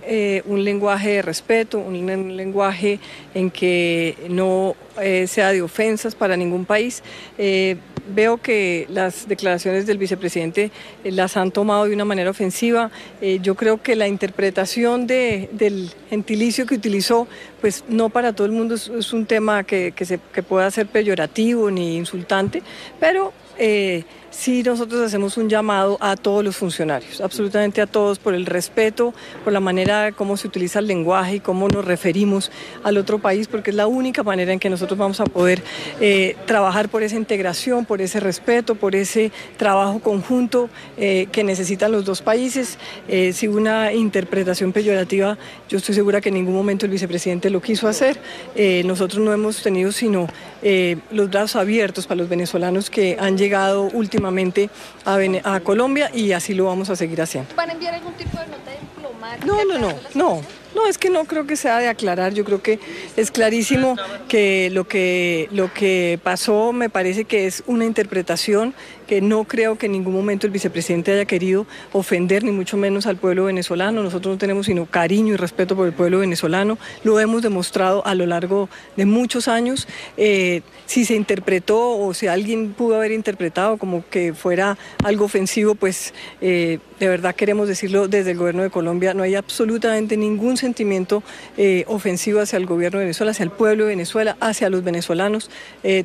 un lenguaje de respeto, un lenguaje en que no sea de ofensas para ningún país. Veo que las declaraciones del vicepresidente las han tomado de una manera ofensiva. Yo creo que la interpretación del gentilicio que utilizó, pues no para todo el mundo es un tema que pueda ser peyorativo ni insultante, pero sí nosotros hacemos un llamado a todos los funcionarios, absolutamente a todos, por el respeto, por la manera cómo se utiliza el lenguaje y cómo nos referimos al otro país, porque es la única manera en que nosotros vamos a poder trabajar por esa integración, por ese respeto, por ese trabajo conjunto que necesitan los dos países. Si una interpretación peyorativa, yo estoy segura que en ningún momento el vicepresidente lo quiso hacer. Nosotros no hemos tenido sino los brazos abiertos para los venezolanos que han llegado últimamente a Colombia, y así lo vamos a seguir haciendo. ¿Van a enviar algún tipo de nota diplomática? No, es que no creo que sea de aclarar. Yo creo que es clarísimo que lo que pasó me parece que es una interpretación que no creo que en ningún momento el vicepresidente haya querido ofender, ni mucho menos al pueblo venezolano. Nosotros no tenemos sino cariño y respeto por el pueblo venezolano, lo hemos demostrado a lo largo de muchos años. Si se interpretó o si alguien pudo haber interpretado como que fuera algo ofensivo, pues de verdad queremos decirlo desde el gobierno de Colombia, no hay absolutamente ningún sentimiento ofensivo hacia el gobierno de Venezuela, hacia el pueblo de Venezuela, hacia los venezolanos,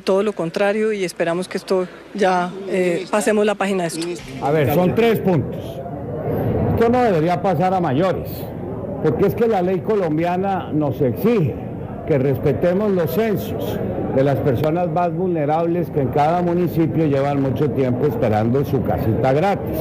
todo lo contrario, y esperamos que esto ya pasemos la página de esto. A ver, son 3 puntos. Esto no debería pasar a mayores, porque es que la ley colombiana nos exige que respetemos los censos de las personas más vulnerables que en cada municipio llevan mucho tiempo esperando su casita gratis.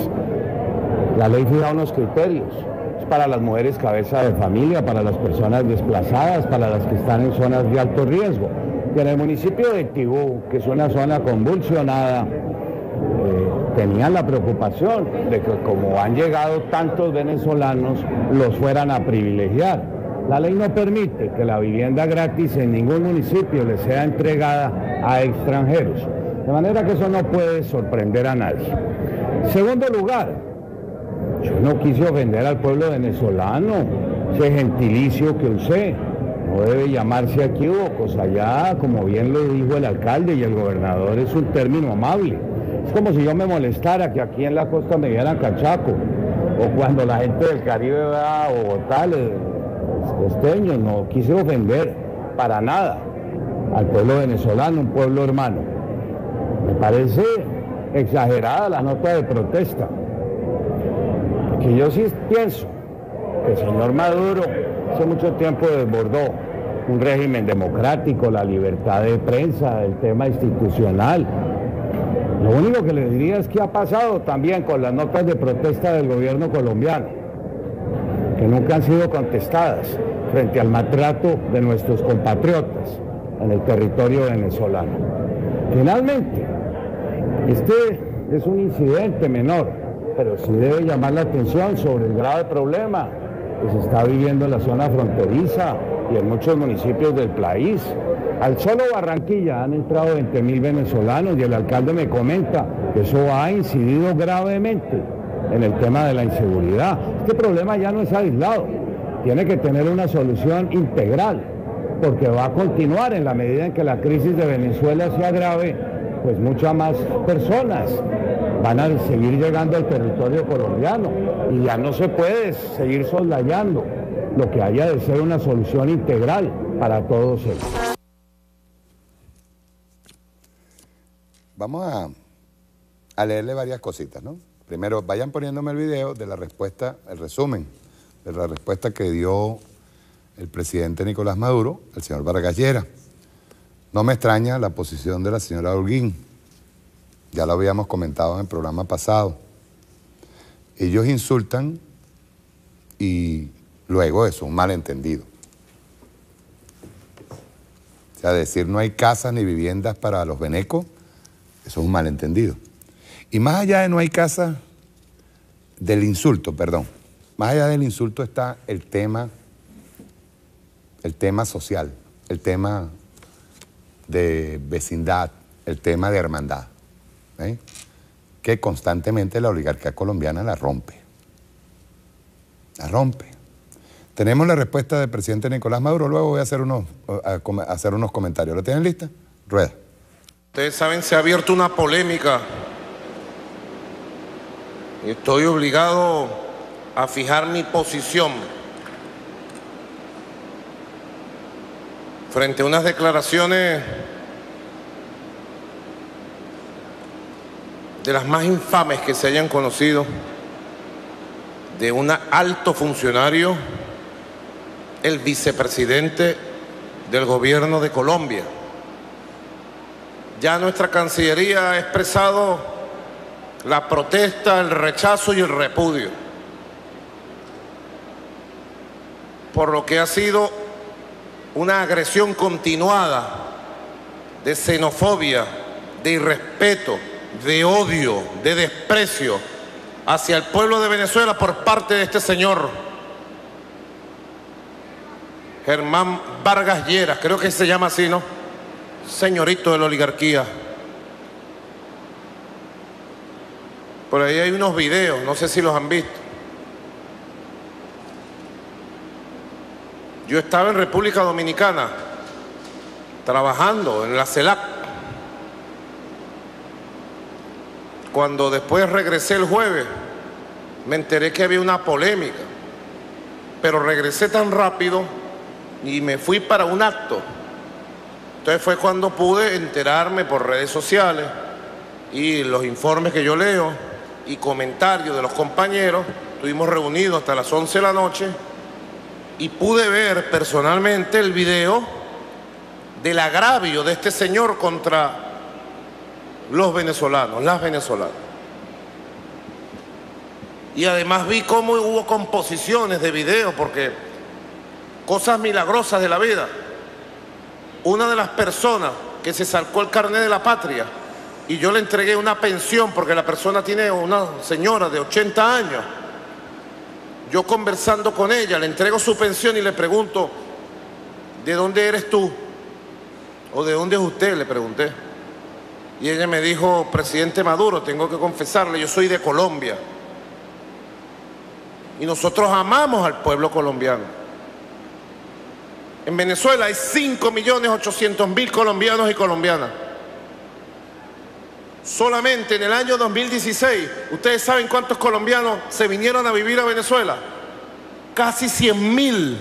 La ley fija unos criterios. Es para las mujeres cabeza de familia, para las personas desplazadas, para las que están en zonas de alto riesgo. Y en el municipio de Tibú, que es una zona convulsionada, tenían la preocupación de que como han llegado tantos venezolanos, los fueran a privilegiar. La ley no permite que la vivienda gratis en ningún municipio le sea entregada a extranjeros. De manera que eso no puede sorprender a nadie. Segundo lugar, yo no quise ofender al pueblo venezolano. Ese gentilicio que usé no debe llamarse equívocos. Allá, como bien lo dijo el alcalde y el gobernador, es un término amable. Es como si yo me molestara que aquí en la costa me dieran cachaco, o cuando la gente del Caribe va a Bogotá, los costeños. No quise ofender para nada al pueblo venezolano, un pueblo hermano. Me parece exagerada la nota de protesta, porque yo sí pienso que el señor Maduro hace mucho tiempo desbordó un régimen democrático, la libertad de prensa, el tema institucional. Lo único que le diría es que ha pasado también con las notas de protesta del gobierno colombiano, que nunca han sido contestadas frente al maltrato de nuestros compatriotas en el territorio venezolano. Finalmente, este es un incidente menor, pero sí debe llamar la atención sobre el grave problema que se está viviendo en la zona fronteriza y en muchos municipios del país. Al solo Barranquilla han entrado 20.000 venezolanos y el alcalde me comenta que eso ha incidido gravemente en el tema de la inseguridad. Este problema ya no es aislado, tiene que tener una solución integral, porque va a continuar en la medida en que la crisis de Venezuela se agrave, pues muchas más personas van a seguir llegando al territorio colombiano y ya no se puede seguir soslayando lo que haya de ser una solución integral para todos ellos. Vamos a leerle varias cositas, ¿no? Primero, vayan poniéndome el video de la respuesta, el resumen de la respuesta que dio el presidente Nicolás Maduro al señor Vargas Lleras. No me extraña la posición de la señora Holguín. Ya lo habíamos comentado en el programa pasado. Ellos insultan y luego eso, un malentendido. O sea, decir no hay casas ni viviendas para los venecos, eso es un malentendido. Y más allá de no hay casas, del insulto, perdón, más allá del insulto está el tema social, el tema de vecindad, el tema de hermandad, que constantemente la oligarquía colombiana la rompe. La rompe. Tenemos la respuesta del presidente Nicolás Maduro, luego voy a hacer unos comentarios. ¿Lo tienen lista? Rueda. Ustedes saben, se ha abierto una polémica y estoy obligado a fijar mi posición frente a unas declaraciones de las más infames que se hayan conocido de un alto funcionario, el vicepresidente del gobierno de Colombia. Ya nuestra Cancillería ha expresado la protesta, el rechazo y el repudio por lo que ha sido una agresión continuada de xenofobia, de irrespeto, de odio, de desprecio hacia el pueblo de Venezuela por parte de este señor Germán Vargas Lleras, creo que se llama así, ¿no? Señorito de la oligarquía. Por ahí hay unos videos, no sé si los han visto. Yo estaba en República Dominicana trabajando en la CELAC. Cuando después regresé el jueves, me enteré que había una polémica, pero regresé tan rápido y me fui para un acto. Entonces fue cuando pude enterarme por redes sociales y los informes que yo leo y comentarios de los compañeros. Estuvimos reunidos hasta las 11 de la noche y pude ver personalmente el video del agravio de este señor contra los venezolanos, las venezolanas. Y además vi cómo hubo composiciones de video, porque cosas milagrosas de la vida. Una de las personas que se sacó el carnet de la patria y yo le entregué una pensión porque la persona tiene una señora de 80 años. Yo conversando con ella, le entrego su pensión y le pregunto, ¿de dónde eres tú? ¿O de dónde es usted? Le pregunté. Y ella me dijo, presidente Maduro, tengo que confesarle, yo soy de Colombia. Y nosotros amamos al pueblo colombiano. En Venezuela hay 5.800.000 colombianos y colombianas. Solamente en el año 2016, ¿ustedes saben cuántos colombianos se vinieron a vivir a Venezuela? Casi 100.000.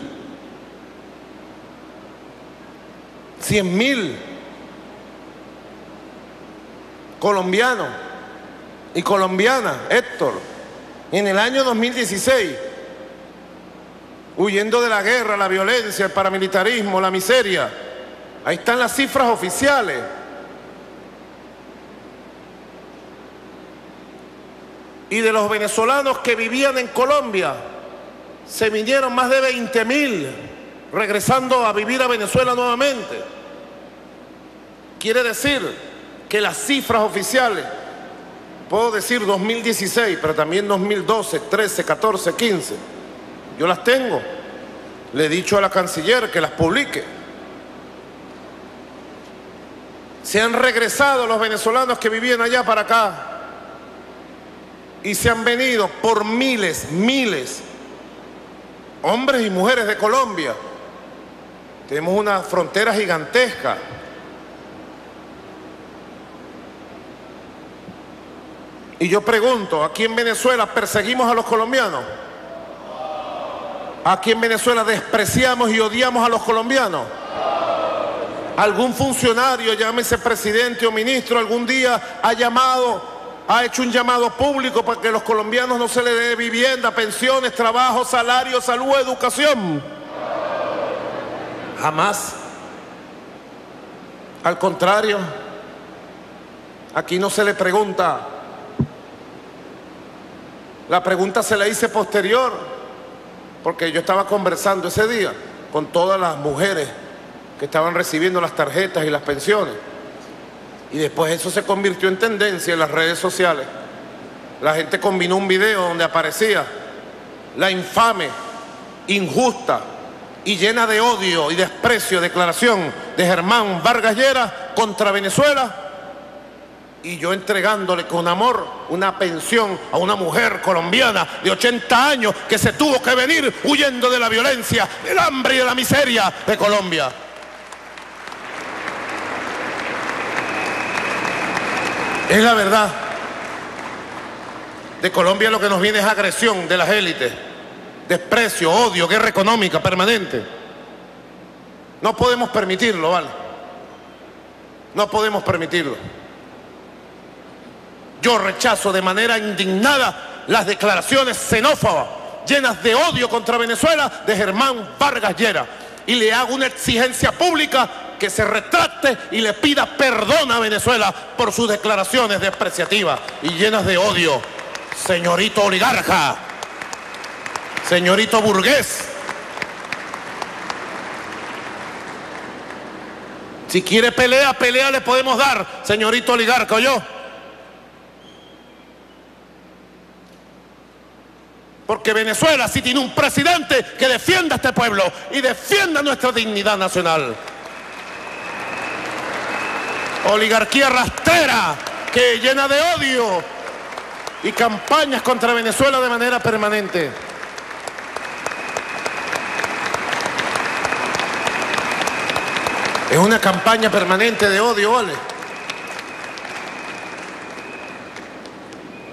100.000 colombianos y colombianas, Héctor, en el año 2016, huyendo de la guerra, la violencia, el paramilitarismo, la miseria. Ahí están las cifras oficiales. Y de los venezolanos que vivían en Colombia, se vinieron más de 20.000 regresando a vivir a Venezuela nuevamente. Quiere decir que las cifras oficiales, puedo decir 2016, pero también 2012, 13, 14, 15, yo las tengo. Le he dicho a la canciller que las publique. Se han regresado los venezolanos que vivían allá para acá. Y se han venido por miles, hombres y mujeres de Colombia. Tenemos una frontera gigantesca. Y yo pregunto, ¿aquí en Venezuela perseguimos a los colombianos? ¿Aquí en Venezuela despreciamos y odiamos a los colombianos? ¿Algún funcionario, llámese presidente o ministro, algún día ha hecho un llamado público para que a los colombianos no se les dé vivienda, pensiones, trabajo, salario, salud, educación? Jamás. Al contrario, aquí no se le pregunta. La pregunta se la hice posterior, porque yo estaba conversando ese día con todas las mujeres que estaban recibiendo las tarjetas y las pensiones. Y después eso se convirtió en tendencia en las redes sociales. La gente combinó un video donde aparecía la infame, injusta y llena de odio y desprecio declaración de Germán Vargas Lleras contra Venezuela, y yo entregándole con amor una pensión a una mujer colombiana de 80 años que se tuvo que venir huyendo de la violencia, del hambre y de la miseria de Colombia. Es la verdad. De Colombia lo que nos viene es agresión de las élites, desprecio, odio, guerra económica permanente. No podemos permitirlo, ¿vale? No podemos permitirlo. Yo rechazo de manera indignada las declaraciones xenófobas, llenas de odio contra Venezuela, de Germán Vargas Lleras. Y le hago una exigencia pública que se retracte y le pida perdón a Venezuela por sus declaraciones despreciativas y llenas de odio. Señorito oligarca, señorito burgués, si quiere pelea, pelea le podemos dar, señorito oligarca, ¿o yo? Porque Venezuela sí tiene un presidente que defienda a este pueblo y defienda nuestra dignidad nacional. Oligarquía rastrera que llena de odio y campañas contra Venezuela de manera permanente. Es una campaña permanente de odio, ¿vale?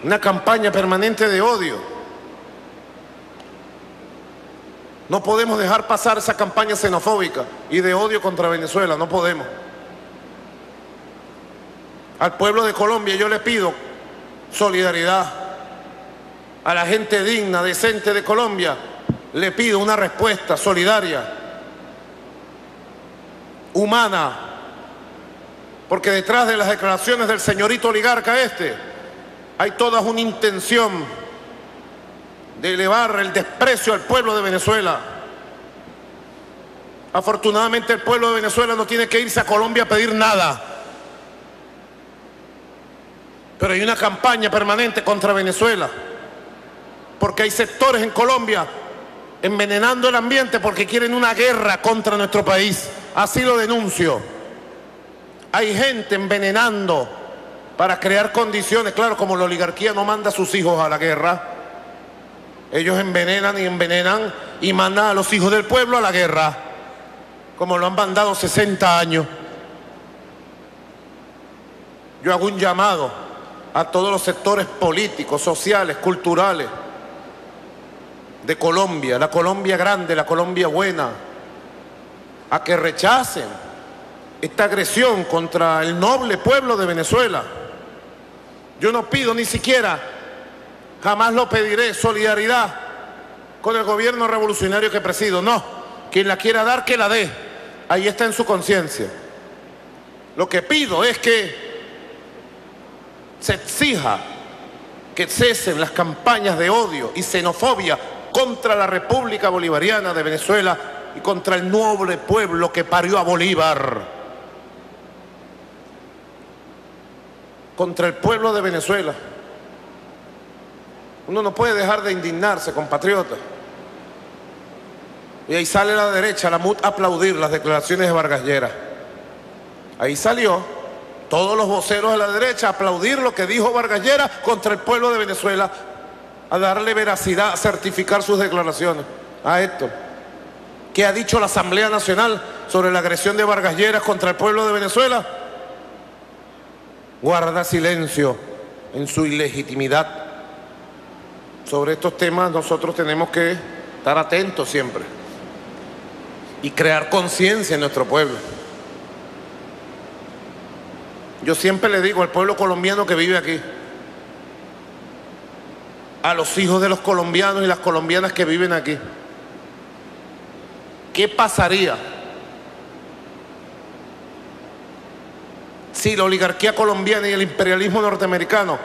Una campaña permanente de odio. No podemos dejar pasar esa campaña xenofóbica y de odio contra Venezuela, no podemos. Al pueblo de Colombia yo le pido solidaridad. A la gente digna, decente de Colombia, le pido una respuesta solidaria, humana, porque detrás de las declaraciones del señorito oligarca hay toda una intención de elevar el desprecio al pueblo de Venezuela. Afortunadamente el pueblo de Venezuela no tiene que irse a Colombia a pedir nada, pero hay una campaña permanente contra Venezuela, porque hay sectores en Colombia envenenando el ambiente porque quieren una guerra contra nuestro país. Así lo denuncio. Hay gente envenenando para crear condiciones. Claro, como la oligarquía no manda a sus hijos a la guerra, ellos envenenan y mandan a los hijos del pueblo a la guerra, como lo han mandado 60 años. Yo hago un llamado a todos los sectores políticos, sociales, culturales de Colombia, la Colombia grande, la Colombia buena, a que rechacen esta agresión contra el noble pueblo de Venezuela. Yo no pido ni siquiera, jamás lo pediré, solidaridad con el gobierno revolucionario que presido. No, quien la quiera dar, que la dé. Ahí está en su conciencia. Lo que pido es que se exija que cesen las campañas de odio y xenofobia contra la República Bolivariana de Venezuela y contra el noble pueblo que parió a Bolívar. Contra el pueblo de Venezuela. Uno no puede dejar de indignarse, compatriotas. Y ahí sale la derecha, la MUD, a aplaudir las declaraciones de Vargas Lleras. Ahí salió todos los voceros de la derecha a aplaudir lo que dijo Vargas Lleras contra el pueblo de Venezuela, a darle veracidad, a certificar sus declaraciones. A esto, ¿qué ha dicho la Asamblea Nacional sobre la agresión de Vargas Lleras contra el pueblo de Venezuela? Guarda silencio en su ilegitimidad. Sobre estos temas nosotros tenemos que estar atentos siempre y crear conciencia en nuestro pueblo. Yo siempre le digo al pueblo colombiano que vive aquí, a los hijos de los colombianos y las colombianas que viven aquí, ¿qué pasaría si la oligarquía colombiana y el imperialismo norteamericano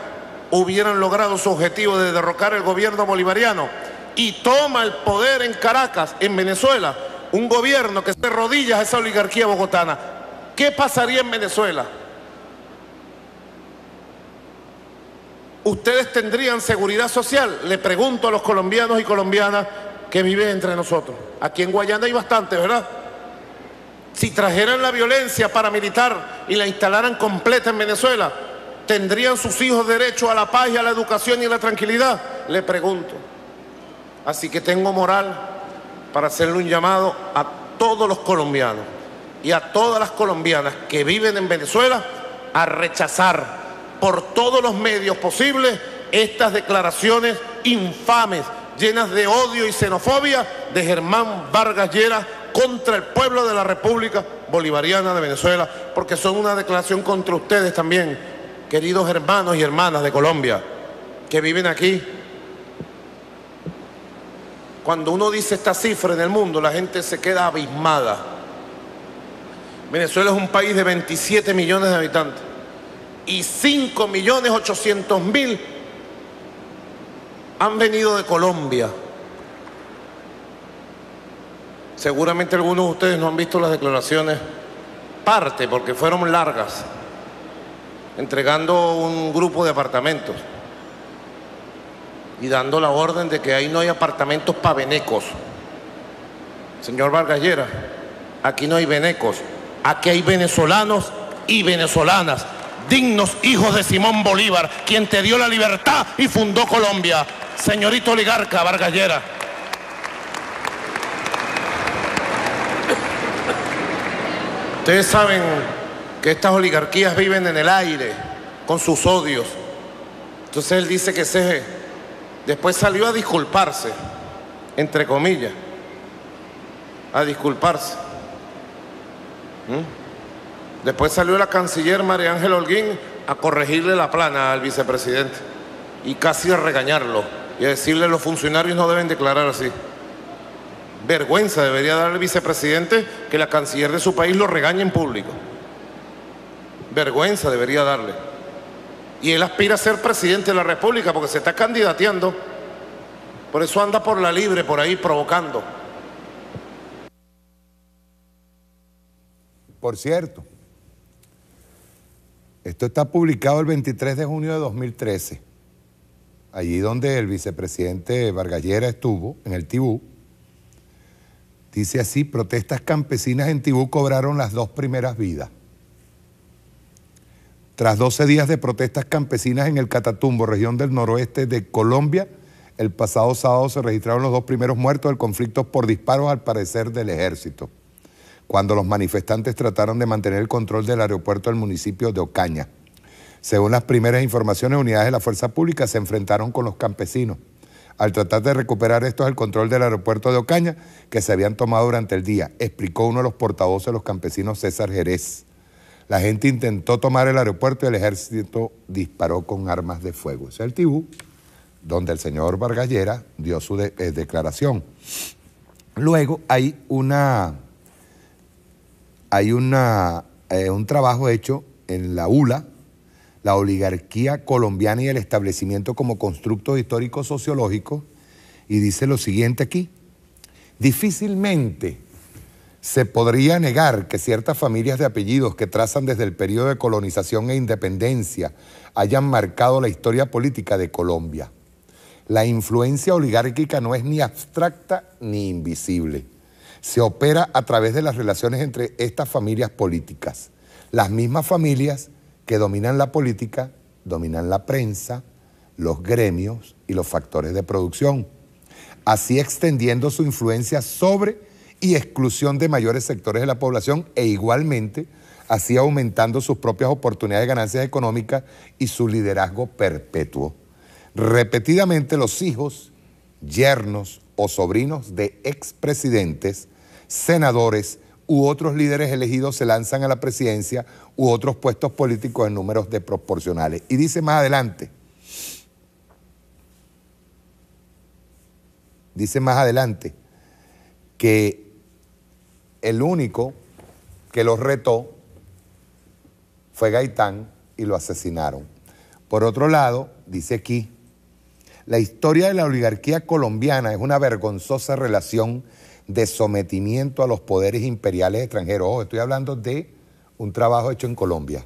hubieran logrado su objetivo de derrocar el gobierno bolivariano y toma el poder en Caracas, en Venezuela? un gobierno que se rodilla a esa oligarquía bogotana, ¿qué pasaría en Venezuela? ¿Ustedes tendrían seguridad social? Le pregunto a los colombianos y colombianas que viven entre nosotros. Aquí en Guayana hay bastante, ¿verdad? Si trajeran la violencia paramilitar y la instalaran completa en Venezuela, ¿tendrían sus hijos derecho a la paz y a la educación y a la tranquilidad? Le pregunto. Así que tengo moral para hacerle un llamado a todos los colombianos y a todas las colombianas que viven en Venezuela a rechazar por todos los medios posibles estas declaraciones infames, llenas de odio y xenofobia de Germán Vargas Lleras contra el pueblo de la República Bolivariana de Venezuela, porque son una declaración contra ustedes también, queridos hermanos y hermanas de Colombia, que viven aquí. Cuando uno dice esta cifra en el mundo, la gente se queda abismada. Venezuela es un país de 27 millones de habitantes y 5.800.000 han venido de Colombia. Seguramente algunos de ustedes no han visto las declaraciones, parte porque fueron largas, entregando un grupo de apartamentos y dando la orden de que ahí no hay apartamentos para venecos. Señor Vargas Lleras, aquí no hay venecos, aquí hay venezolanos y venezolanas, dignos hijos de Simón Bolívar, quien te dio la libertad y fundó Colombia. Señorito oligarca Vargas Lleras. Ustedes saben que estas oligarquías viven en el aire con sus odios. Entonces él dice que después salió a disculparse, entre comillas, a disculparse. Después salió la canciller María Ángela Holguín a corregirle la plana al vicepresidente y casi a regañarlo y a decirle los funcionarios no deben declarar así. Vergüenza debería dar el vicepresidente que la canciller de su país lo regañe en público. Vergüenza debería darle. Y él aspira a ser presidente de la República porque se está candidateando. Por eso anda por la libre, por ahí provocando. Por cierto, esto está publicado el 23 de junio de 2013. Allí donde el vicepresidente Vargas Lleras estuvo, en el Tibú. Dice así: protestas campesinas en Tibú cobraron las 2 primeras vidas. Tras 12 días de protestas campesinas en el Catatumbo, región del noroeste de Colombia, el pasado sábado se registraron los 2 primeros muertos del conflicto por disparos, al parecer del ejército, cuando los manifestantes trataron de mantener el control del aeropuerto del municipio de Ocaña. Según las primeras informaciones, unidades de la fuerza pública se enfrentaron con los campesinos al tratar de recuperar el control del aeropuerto de Ocaña que se habían tomado durante el día, explicó uno de los portavoces de los campesinos, César Jerez. La gente intentó tomar el aeropuerto y el ejército disparó con armas de fuego. Ese es el Tibú, donde el señor Vargas Lleras dio su declaración. Luego hay un trabajo hecho en la ULA, la oligarquía colombiana y el establecimiento como constructo histórico sociológico, y dice lo siguiente aquí: difícilmente se podría negar que ciertas familias de apellidos que trazan desde el periodo de colonización e independencia hayan marcado la historia política de Colombia. La influencia oligárquica no es ni abstracta ni invisible. Se opera a través de las relaciones entre estas familias políticas. Las mismas familias que dominan la política, dominan la prensa, los gremios y los factores de producción, así extendiendo su influencia sobre y exclusión de mayores sectores de la población e igualmente así aumentando sus propias oportunidades de ganancias económicas y su liderazgo perpetuo. Repetidamente los hijos, yernos o sobrinos de expresidentes, senadores u otros líderes elegidos se lanzan a la presidencia u otros puestos políticos en números desproporcionales. Y dice más adelante, que el único que los retó fue Gaitán y lo asesinaron. Por otro lado, dice aquí, la historia de la oligarquía colombiana es una vergonzosa relación de sometimiento a los poderes imperiales extranjeros. Ojo, estoy hablando de un trabajo hecho en Colombia.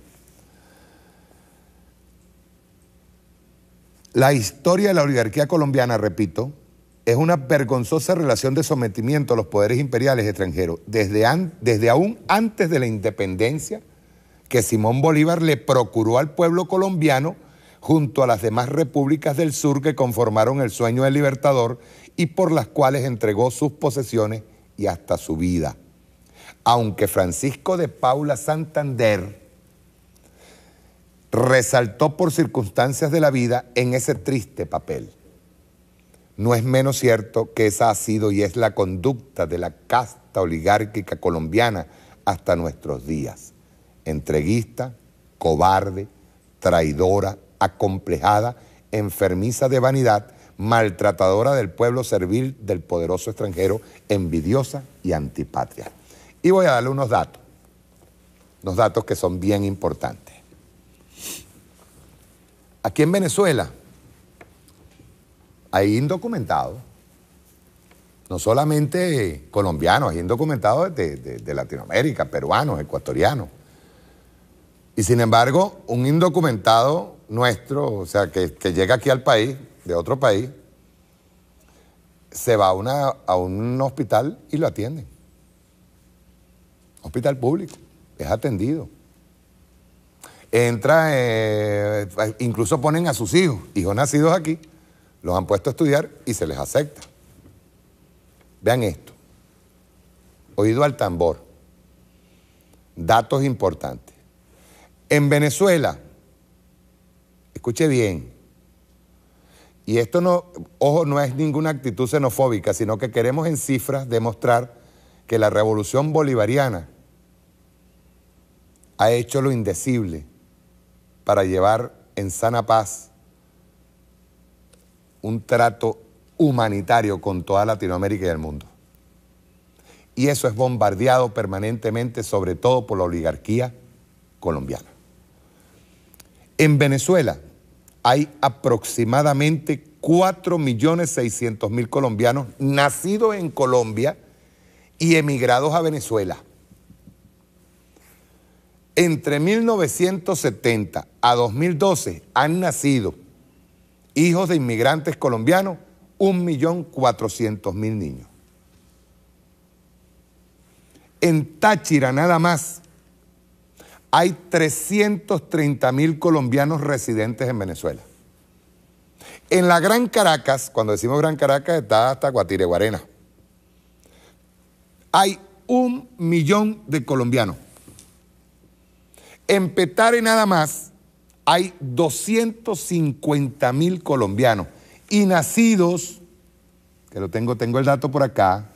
La historia de la oligarquía colombiana, repito, es una vergonzosa relación de sometimiento a los poderes imperiales extranjeros, desde aún antes de la independencia que Simón Bolívar le procuró al pueblo colombiano junto a las demás repúblicas del sur que conformaron el sueño del libertador y por las cuales entregó sus posesiones y hasta su vida. Aunque Francisco de Paula Santander resaltó por circunstancias de la vida en ese triste papel, no es menos cierto que esa ha sido y es la conducta de la casta oligárquica colombiana hasta nuestros días. Entreguista, cobarde, traidora, acomplejada, enfermiza de vanidad, maltratadora del pueblo servil del poderoso extranjero, envidiosa y antipatria. Y voy a darle unos datos que son bien importantes. Aquí en Venezuela hay indocumentados, no solamente colombianos, hay indocumentados de Latinoamérica, peruanos, ecuatorianos. Y sin embargo, un indocumentado nuestro, o sea, que llega aquí al país, de otro país, se va a un hospital y lo atienden. Hospital público, es atendido. Entra, incluso ponen a sus hijos nacidos aquí, los han puesto a estudiar y se les acepta. Vean esto, oído al tambor, datos importantes. En Venezuela, escuche bien, y esto no, ojo, no es ninguna actitud xenofóbica, sino que queremos en cifras demostrar que la revolución bolivariana ha hecho lo indecible para llevar en sana paz un trato humanitario con toda Latinoamérica y el mundo. Y eso es bombardeado permanentemente, sobre todo por la oligarquía colombiana. En Venezuela hay aproximadamente 4.600.000 colombianos nacidos en Colombia y emigrados a Venezuela. Entre 1970 a 2012 han nacido hijos de inmigrantes colombianos 1.400.000 niños. En Táchira nada más hay 330.000 colombianos residentes en Venezuela. En la Gran Caracas, cuando decimos Gran Caracas, está hasta Guatire, Guarena. Hay 1 millón de colombianos. En Petare nada más hay 250.000 colombianos y nacidos, que lo tengo el dato por acá,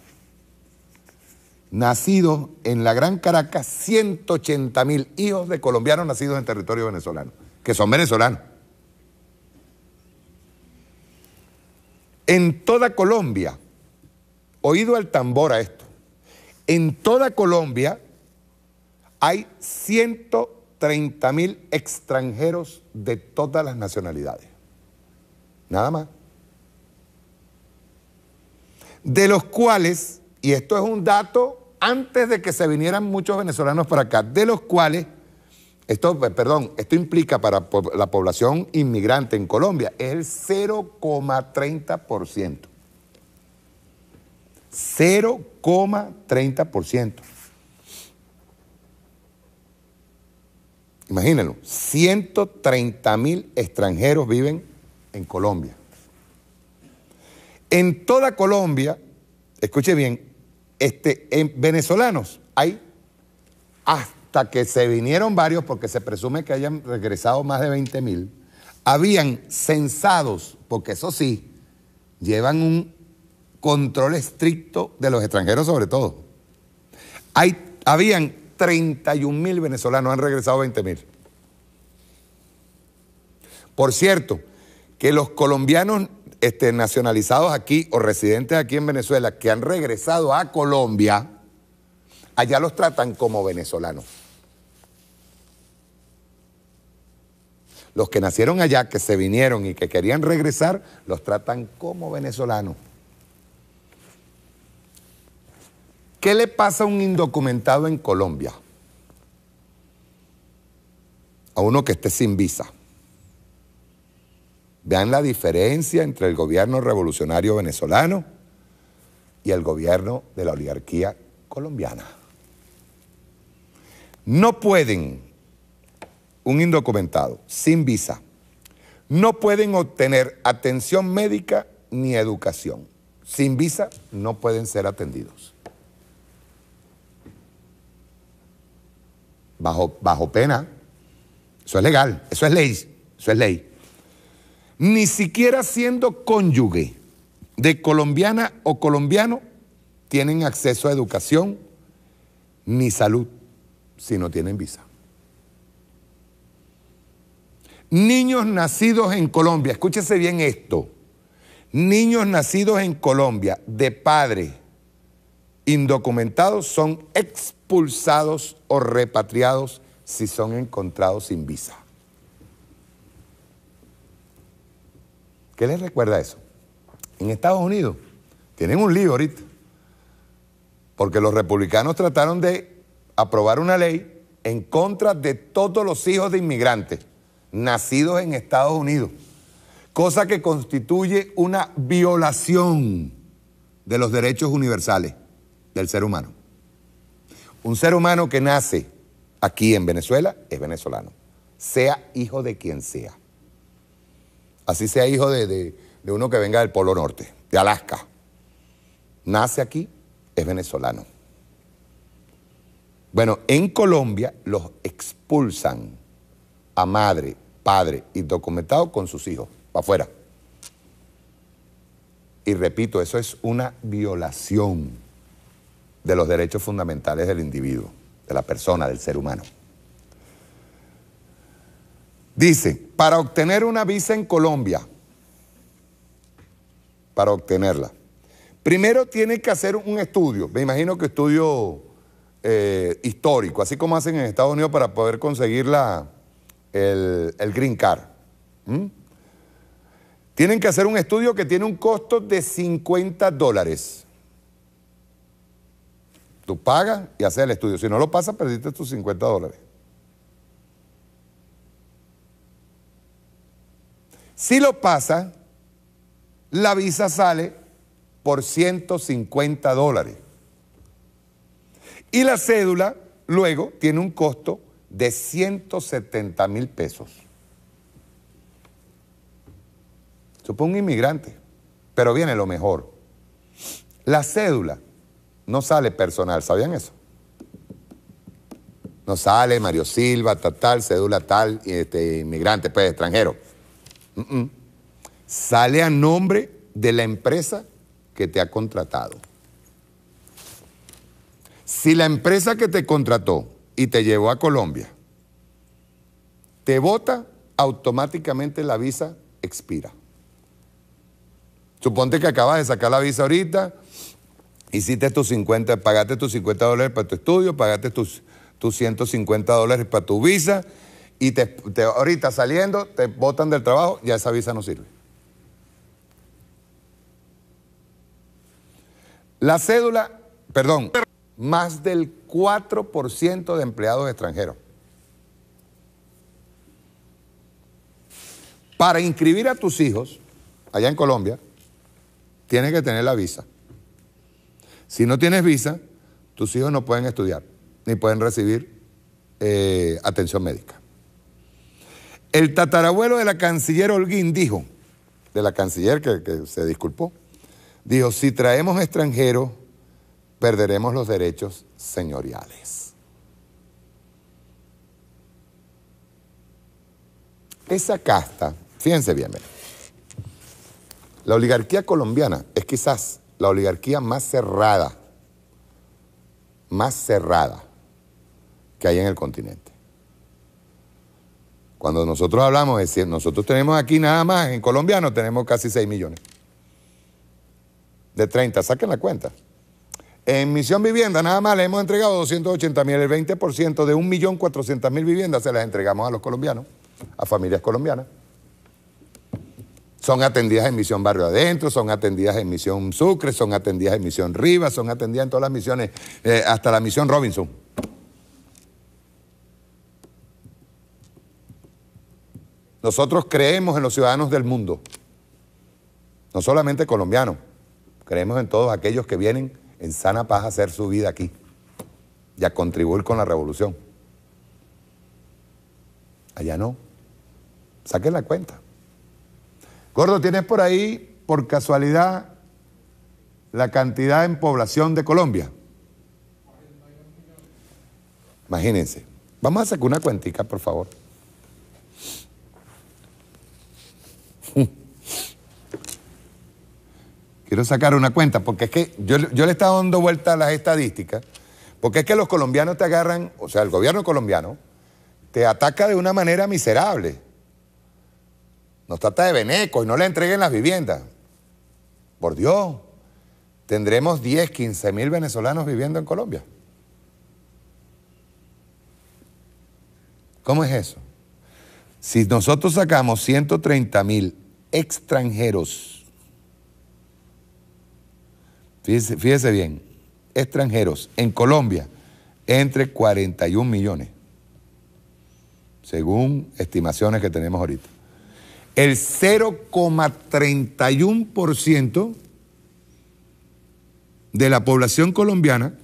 nacidos en la Gran Caracas, 180.000 hijos de colombianos nacidos en territorio venezolano, que son venezolanos. En toda Colombia, oído al tambor a esto, en toda Colombia hay 130.000 extranjeros de todas las nacionalidades. Nada más. De los cuales, y esto es un dato antes de que se vinieran muchos venezolanos para acá, de los cuales, esto implica para la población inmigrante en Colombia, es el 0,30%. 0,30%. Imagínenlo, 130.000 extranjeros viven en Colombia. En toda Colombia, escuche bien, en venezolanos hay, hasta que se vinieron varios, porque se presume que hayan regresado más de 20.000, habían censados, porque eso sí, llevan un control estricto de los extranjeros sobre todo. Habían 31.000 venezolanos, han regresado 20.000. Por cierto, que los colombianos nacionalizados aquí o residentes aquí en Venezuela que han regresado a Colombia, allá los tratan como venezolanos. Los que nacieron allá, que se vinieron y que querían regresar, los tratan como venezolanos. ¿Qué le pasa a un indocumentado en Colombia? A uno que esté sin visa. Vean la diferencia entre el gobierno revolucionario venezolano y el gobierno de la oligarquía colombiana. No pueden, un indocumentado sin visa, no pueden obtener atención médica ni educación. Sin visa no pueden ser atendidos. Bajo pena. Eso es legal, eso es ley. Ni siquiera siendo cónyuge de colombiana o colombiano tienen acceso a educación ni salud si no tienen visa. Niños nacidos en Colombia, escúchese bien esto, niños nacidos en Colombia de padres indocumentados son expulsados o repatriados si son encontrados sin visa. ¿Qué les recuerda eso? En Estados Unidos tienen un lío ahorita, porque los republicanos trataron de aprobar una ley en contra de todos los hijos de inmigrantes nacidos en Estados Unidos, cosa que constituye una violación de los derechos universales del ser humano. Un ser humano que nace aquí en Venezuela es venezolano, sea hijo de quien sea. Así sea hijo de uno que venga del Polo Norte, de Alaska. Nace aquí, es venezolano. Bueno, en Colombia los expulsan a madre, padre y documentado con sus hijos, para afuera. Y repito, eso es una violación de los derechos fundamentales del individuo, de la persona, del ser humano. Dice, para obtener una visa en Colombia, para obtenerla, primero tiene que hacer un estudio, me imagino que estudio histórico, así como hacen en Estados Unidos para poder conseguir el Green Card. Tienen que hacer un estudio que tiene un costo de $50. Tú pagas y haces el estudio. Si no lo pasas, perdiste tus $50. Si lo pasas, la visa sale por $150. Y la cédula, luego, tiene un costo de 170,000 pesos. Eso es un inmigrante. Pero viene lo mejor. La cédula no sale personal, ¿sabían eso? No sale Mario Silva, tal, cédula tal, inmigrante, pues extranjero. Sale a nombre de la empresa que te ha contratado. Si la empresa que te contrató y te llevó a Colombia te vota, automáticamente la visa expira. Suponte que acabas de sacar la visa ahorita, hiciste tus pagaste tus $50 para tu estudio, pagaste tus $150 para tu visa y ahorita saliendo te botan del trabajo, ya esa visa no sirve. La cédula, perdón, más del 4% de empleados extranjeros. Para inscribir a tus hijos, allá en Colombia, tienes que tener la visa. Si no tienes visa, tus hijos no pueden estudiar, ni pueden recibir atención médica. El tatarabuelo de la canciller Holguín dijo, de la canciller que se disculpó, dijo, si traemos extranjeros, perderemos los derechos señoriales. Esa casta, fíjense bien, la oligarquía colombiana es quizás la oligarquía más cerrada que hay en el continente. Cuando nosotros hablamos, es decir, nosotros tenemos aquí nada más, en colombianos tenemos casi 6 millones. De 30, saquen la cuenta. En Misión Vivienda nada más le hemos entregado 280,000, el 20% de 1.400.000 viviendas se las entregamos a los colombianos, a familias colombianas. Son atendidas en Misión Barrio Adentro, son atendidas en Misión Sucre, son atendidas en Misión Rivas, son atendidas en todas las misiones, hasta la Misión Robinson. Nosotros creemos en los ciudadanos del mundo, no solamente colombianos, creemos en todos aquellos que vienen en sana paz a hacer su vida aquí y a contribuir con la revolución. Allá no. Saquen la cuenta. Gordo, ¿tienes por ahí, por casualidad, la cantidad en población de Colombia? Imagínense. Vamos a sacar una cuentica, por favor. Quiero sacar una cuenta, porque es que yo le he estado dando vuelta a las estadísticas, porque es que los colombianos te agarran, o sea, el gobierno colombiano te ataca de una manera miserable. Nos trata de venecos y no le entreguen las viviendas. Por Dios, tendremos 10, 15 mil venezolanos viviendo en Colombia. ¿Cómo es eso? Si nosotros sacamos 130.000 extranjeros, fíjese bien, extranjeros en Colombia, entre 41 millones, según estimaciones que tenemos ahorita. El 0,31% de la población colombiana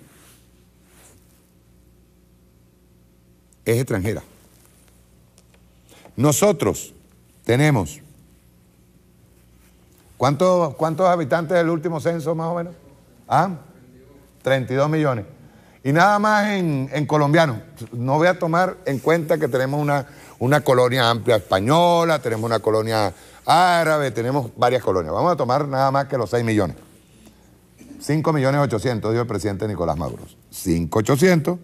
es extranjera. Nosotros tenemos, ¿cuántos habitantes del último censo más o menos? 32 millones. Y nada más en colombianos. No voy a tomar en cuenta que tenemos una colonia amplia española, tenemos una colonia árabe, tenemos varias colonias. Vamos a tomar nada más que los 6 millones. 5.800.000, dijo el presidente Nicolás Maduro. 5.800.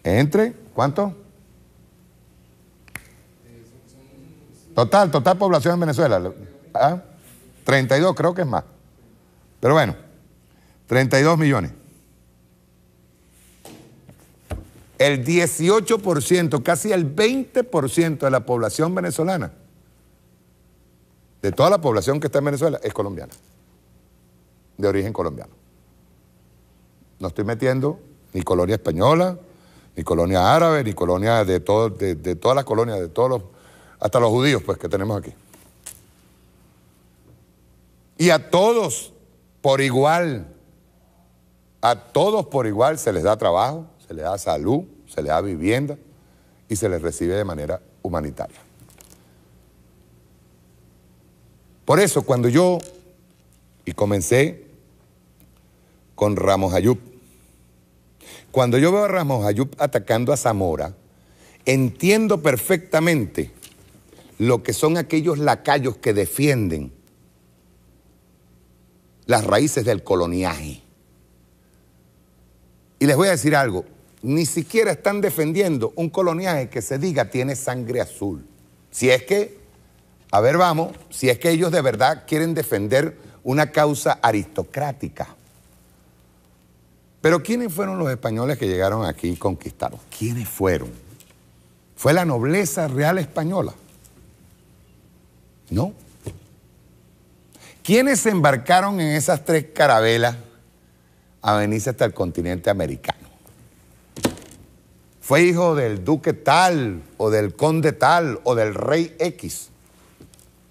¿Entre cuánto? Total población en Venezuela. 32, creo que es más. Pero bueno, 32 millones. El 18%, casi el 20% de la población venezolana, de toda la población que está en Venezuela, es colombiana, de origen colombiano. No estoy metiendo ni colonia española, ni colonia árabe, ni colonia de todas las colonias, hasta los judíos pues que tenemos aquí. Y a todos por igual se les da trabajo, se les da salud, se les da vivienda y se les recibe de manera humanitaria. Por eso cuando yo, y comencé con Ramos Ayub, cuando yo veo a Ramos Ayub atacando a Zamora, entiendo perfectamente lo que son aquellos lacayos que defienden las raíces del coloniaje. Y les voy a decir algo, ni siquiera están defendiendo un coloniaje que se diga tiene sangre azul. Si es que, a ver vamos, si es que ellos de verdad quieren defender una causa aristocrática. Pero ¿quiénes fueron los españoles que llegaron aquí y conquistaron? ¿Quiénes fueron? ¿Fue la nobleza real española? No. ¿Quiénes se embarcaron en esas 3 carabelas a venirse hasta el continente americano? ¿Fue hijo del duque tal, o del conde tal, o del rey X?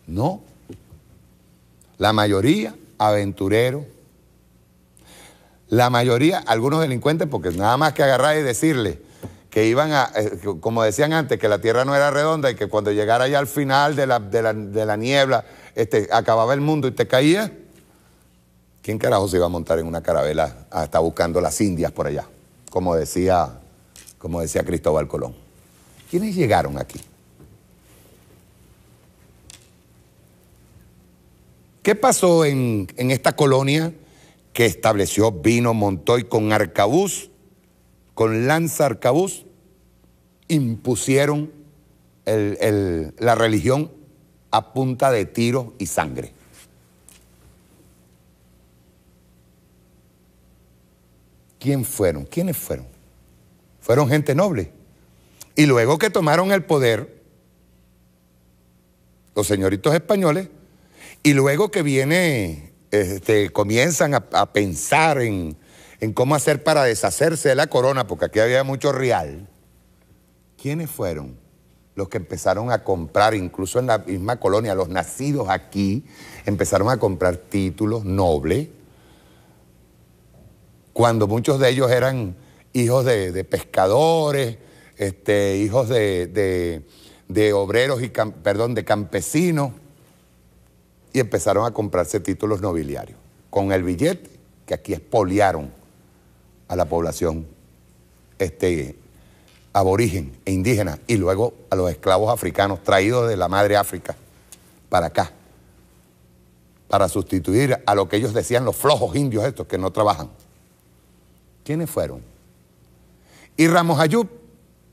No. La mayoría aventureros, la mayoría algunos delincuentes, porque nada más que agarrar y decirle que iban a, como decían antes, que la tierra no era redonda y que cuando llegara ya al final de la niebla, acababa el mundo y te caía. ¿Quién carajo se iba a montar en una carabela hasta buscando las Indias por allá? Como decía Cristóbal Colón. ¿Quiénes llegaron aquí? ¿Qué pasó en esta colonia que estableció, vino, montó y con arcabuz, con lanza arcabuz, impusieron la religión a punta de tiros y sangre? ¿Quiénes fueron? Fueron gente noble. Y luego que tomaron el poder, los señoritos españoles, y luego que viene, comienzan a pensar en cómo hacer para deshacerse de la corona, porque aquí había mucho real. ¿Quiénes fueron los que empezaron a comprar, incluso en la misma colonia, los nacidos aquí, empezaron a comprar títulos nobles, cuando muchos de ellos eran hijos de pescadores, hijos de obreros y de campesinos, y empezaron a comprarse títulos nobiliarios con el billete que aquí expoliaron a la población aborigen e indígena, y luego a los esclavos africanos traídos de la madre África para acá, para sustituir a lo que ellos decían los flojos indios estos que no trabajan. ¿Quiénes fueron? Y Ramos Ayub,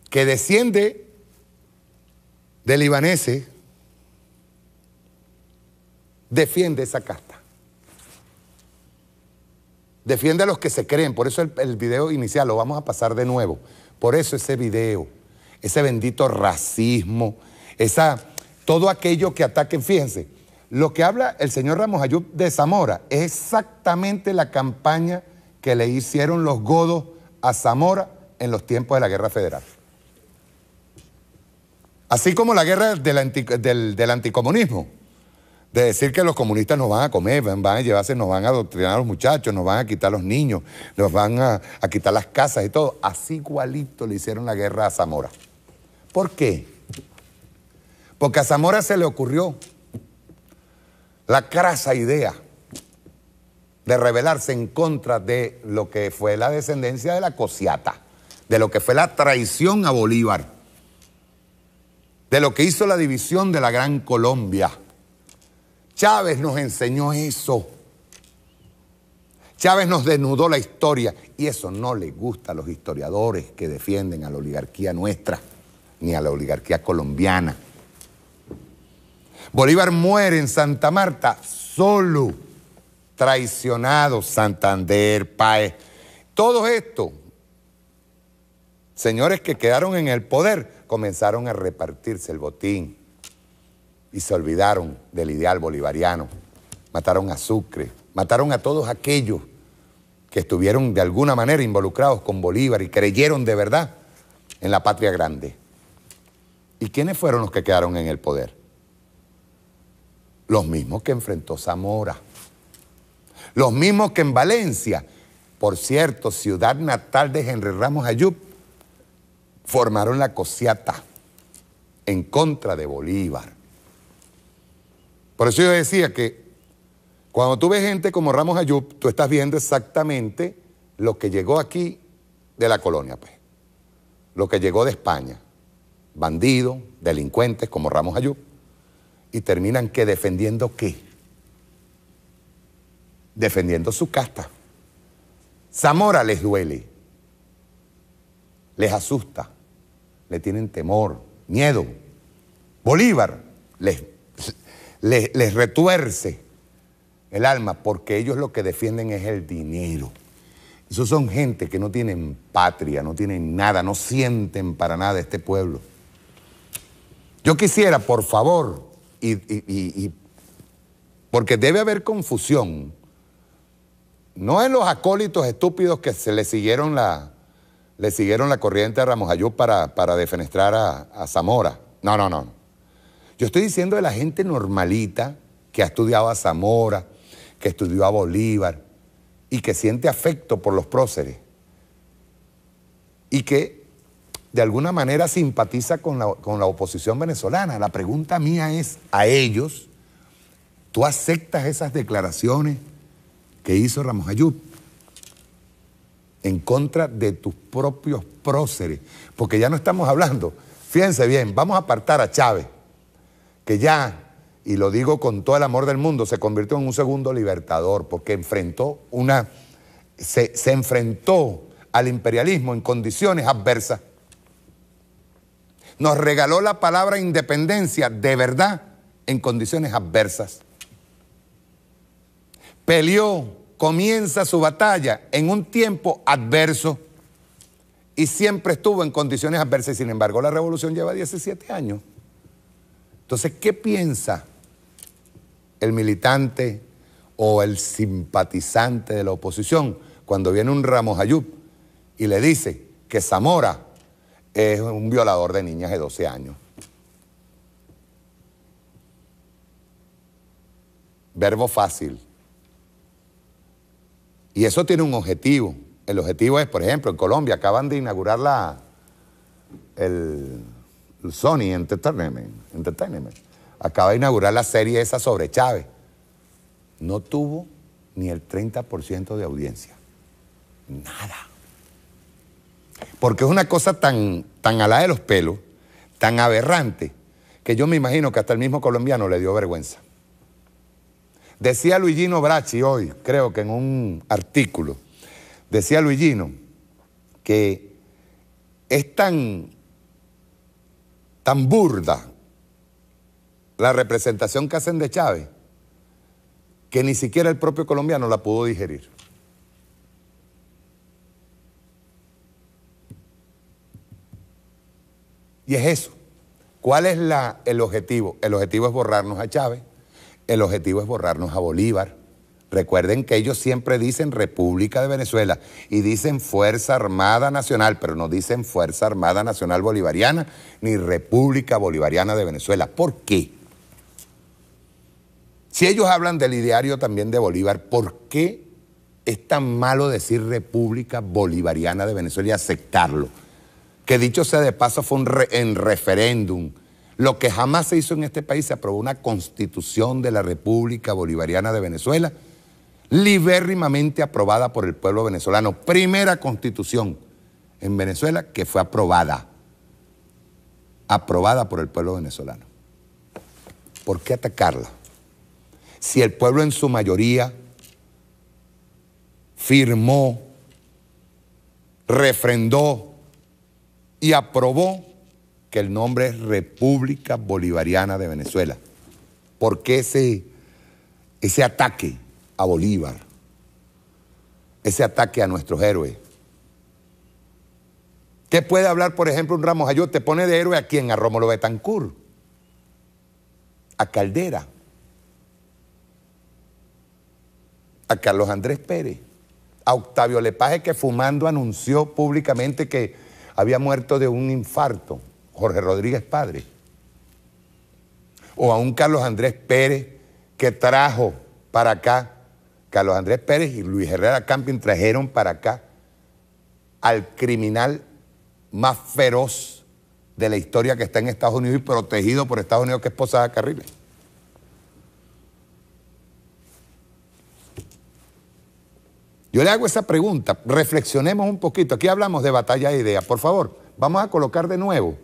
que desciende de libaneses, defiende esa casta. Defiende a los que se creen. Por eso el video inicial lo vamos a pasar de nuevo. Por eso ese video, ese bendito racismo, todo aquello que ataquen. Fíjense, lo que habla el señor Ramos Ayub de Zamora es exactamente la campaña que le hicieron los godos a Zamora en los tiempos de la Guerra Federal. Así como la guerra del anticomunismo, de decir que los comunistas nos van a comer, van a llevarse, nos van a adoctrinar a los muchachos, nos van a quitar los niños, nos van a quitar las casas y todo. Así igualito le hicieron la guerra a Zamora. ¿Por qué? Porque a Zamora se le ocurrió la crasa idea de rebelarse en contra de lo que fue la descendencia de la Cosiata, de lo que fue la traición a Bolívar, de lo que hizo la división de la Gran Colombia. Chávez nos enseñó eso. Chávez nos desnudó la historia, y eso no le gusta a los historiadores que defienden a la oligarquía nuestra, ni a la oligarquía colombiana. Bolívar muere en Santa Marta solo, traicionado. Santander, Páez, todo esto, señores que quedaron en el poder, comenzaron a repartirse el botín y se olvidaron del ideal bolivariano. Mataron a Sucre, mataron a todos aquellos que estuvieron de alguna manera involucrados con Bolívar y creyeron de verdad en la patria grande. ¿Y quiénes fueron los que quedaron en el poder? Los mismos que enfrentó Zamora. Los mismos que en Valencia, por cierto, ciudad natal de Henry Ramos Ayub, formaron la Cosiata en contra de Bolívar. Por eso yo decía que cuando tú ves gente como Ramos Ayub, tú estás viendo exactamente lo que llegó aquí de la colonia, pues. Lo que llegó de España. Bandidos, delincuentes como Ramos Ayub. Y terminan que defendiendo ¿qué? Defendiendo su casta. Zamora les duele, les asusta, le tienen temor, miedo. Bolívar les retuerce el alma, porque ellos lo que defienden es el dinero. Esos son gente que no tienen patria, no tienen nada, no sienten para nada este pueblo. Yo quisiera, por favor, porque debe haber confusión, no en los acólitos estúpidos que se le siguieron la corriente a Ramos Ayub para defenestrar a Zamora. No, no, no. Yo estoy diciendo de la gente normalita que ha estudiado a Zamora, que estudió a Bolívar y que siente afecto por los próceres y que de alguna manera simpatiza con la oposición venezolana. La pregunta mía es a ellos: ¿tú aceptas esas declaraciones que hizo Ramos Ayub en contra de tus propios próceres? Porque ya no estamos hablando, fíjense bien, vamos a apartar a Chávez, que ya, y lo digo con todo el amor del mundo, se convirtió en un segundo libertador, porque se enfrentó al imperialismo en condiciones adversas. Nos regaló la palabra independencia de verdad en condiciones adversas. Peleó, comienza su batalla en un tiempo adverso y siempre estuvo en condiciones adversas. Sin embargo, la revolución lleva 17 años. Entonces, ¿qué piensa el militante o el simpatizante de la oposición cuando viene un Ramos Ayub y le dice que Zamora es un violador de niñas de 12 años? Verbo fácil. Y eso tiene un objetivo. El objetivo es, por ejemplo, en Colombia acaban de inaugurar el Sony Entertainment. Acaba de inaugurar la serie esa sobre Chávez. No tuvo ni el 30% de audiencia. Nada. Porque es una cosa tan alá de los pelos, tan aberrante, que yo me imagino que hasta el mismo colombiano le dio vergüenza. Decía Luigino Bracci hoy, creo que en un artículo, decía Luigino que es tan burda la representación que hacen de Chávez que ni siquiera el propio colombiano la pudo digerir. Y es eso. ¿Cuál es el objetivo? El objetivo es borrarnos a Chávez. El objetivo es borrarnos a Bolívar. Recuerden que ellos siempre dicen República de Venezuela y dicen Fuerza Armada Nacional, pero no dicen Fuerza Armada Nacional Bolivariana ni República Bolivariana de Venezuela. ¿Por qué? Si ellos hablan del ideario también de Bolívar, ¿por qué es tan malo decir República Bolivariana de Venezuela y aceptarlo? Que dicho sea de paso fue en referéndum. Lo que jamás se hizo en este país, se aprobó una constitución de la República Bolivariana de Venezuela, libérrimamente aprobada por el pueblo venezolano. Primera constitución en Venezuela que fue aprobada por el pueblo venezolano. ¿Por qué atacarla? Si el pueblo en su mayoría firmó, refrendó y aprobó que el nombre es República Bolivariana de Venezuela. ¿Por qué ese ataque a Bolívar? Ese ataque a nuestros héroes. ¿Qué puede hablar, por ejemplo, un Ramos Ayub? Te pone de héroe a quién, a Rómulo Betancourt, a Caldera, a Carlos Andrés Pérez, a Octavio Lepage, que fumando anunció públicamente que había muerto de un infarto, Jorge Rodríguez padre, o a un Carlos Andrés Pérez que trajo para acá, Carlos Andrés Pérez y Luis Herrera Camping trajeron para acá al criminal más feroz de la historia que está en Estados Unidos y protegido por Estados Unidos, que es Posada Carriles. Yo le hago esa pregunta, reflexionemos un poquito. Aquí hablamos de batalla de ideas. Por favor, vamos a colocar de nuevo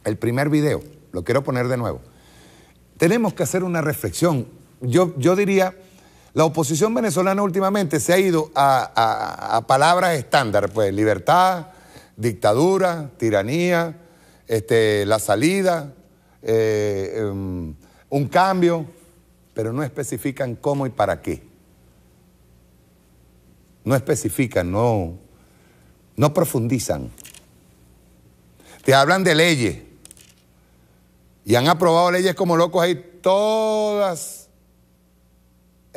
el primer video. Lo quiero poner de nuevo. Tenemos que hacer una reflexión. Yo diría, la oposición venezolana últimamente se ha ido a palabras estándar, pues libertad, dictadura, tiranía, la salida, un cambio, pero no especifican cómo y para qué. No especifican, no profundizan. Te hablan de leyes y han aprobado leyes como locos ahí, todas,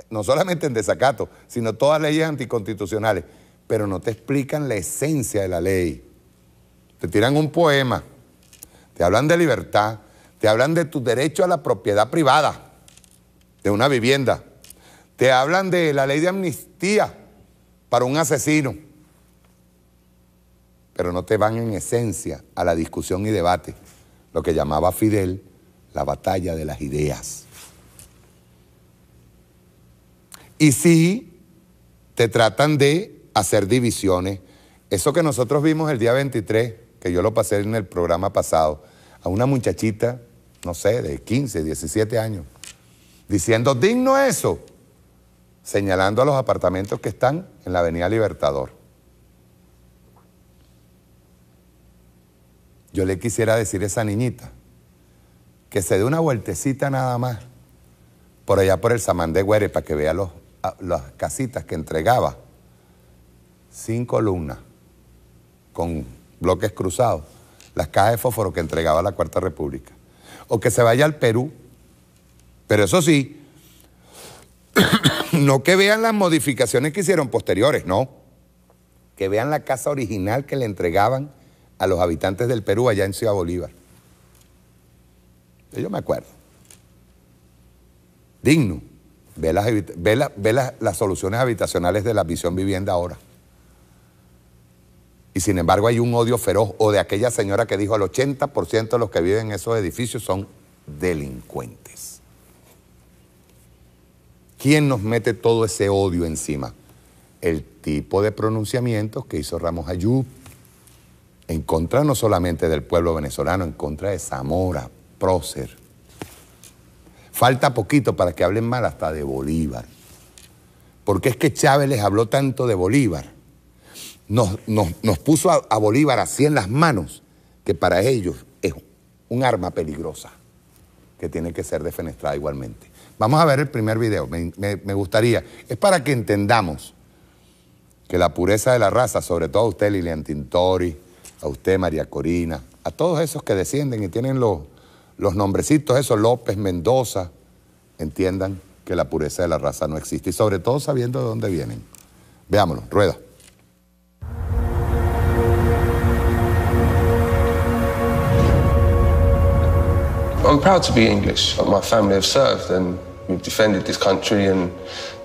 no solamente en desacato, sino todas leyes anticonstitucionales, pero no te explican la esencia de la ley. Te tiran un poema, te hablan de libertad, te hablan de tu derecho a la propiedad privada, de una vivienda, te hablan de la ley de amnistía para un asesino, pero no te van en esencia a la discusión y debate, lo que llamaba Fidel la batalla de las ideas. Y sí, te tratan de hacer divisiones. Eso que nosotros vimos el día 23, que yo lo pasé en el programa pasado, a una muchachita, no sé, de 15, 17 años, diciendo, digno eso, señalando a los apartamentos que están en la Avenida Libertador. Yo le quisiera decir a esa niñita que se dé una vueltecita nada más por allá por el Samán de Güere para que vea las casitas que entregaba, 5 columnas con bloques cruzados, las cajas de fósforo que entregaba la Cuarta República. o que se vaya al Perú. Pero eso sí, no que vean las modificaciones que hicieron posteriores, no. Que vean la casa original que le entregaban a los habitantes del Perú allá en Ciudad Bolívar. Yo me acuerdo. Digno. Ve las soluciones habitacionales de la Visión Vivienda ahora. Y sin embargo hay un odio feroz, o de aquella señora que dijo el 80% de los que viven en esos edificios son delincuentes. ¿Quién nos mete todo ese odio encima? El tipo de pronunciamientos que hizo Ramos Ayub en contra no solamente del pueblo venezolano, en contra de Zamora, Prócer. Falta poquito para que hablen mal hasta de Bolívar. Porque es que Chávez les habló tanto de Bolívar, nos puso a Bolívar así en las manos, que para ellos es un arma peligrosa que tiene que ser defenestrada igualmente. Vamos a ver el primer video, me gustaría. Es para que entendamos que la pureza de la raza, sobre todo a usted, Lilian Tintori, a usted, María Corina, a todos esos que descienden y tienen los nombrecitos, esos López, Mendoza, entiendan que la pureza de la raza no existe y sobre todo sabiendo de dónde vienen. Veámoslo, rueda. I'm proud to be English. My family have served and we've defended this country and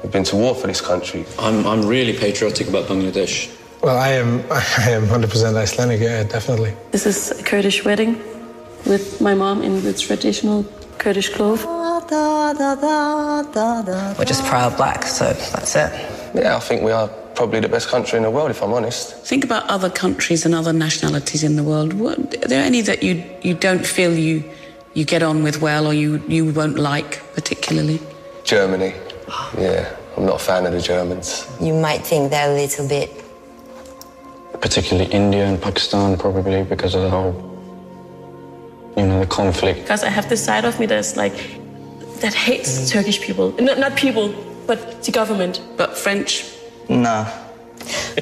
we've been to war for this country. I'm really patriotic about Bangladesh. Well, I am 100% Icelandic, yeah, definitely. This is a Kurdish wedding with my mom in the traditional Kurdish clothes. We're just proud black, so that's it. Yeah, I think we are probably the best country in the world, if I'm honest. Think about other countries and other nationalities in the world. Are there any that you don't feel you get on with well, or you won't like particularly? Germany. Yeah, I'm not a fan of the Germans. You might think they're a little bit. Particularly India and Pakistan, probably, because of the whole, the conflict. Because I have this side of me that's like, that hates Turkish people. Not people, but the government. But French? Nah.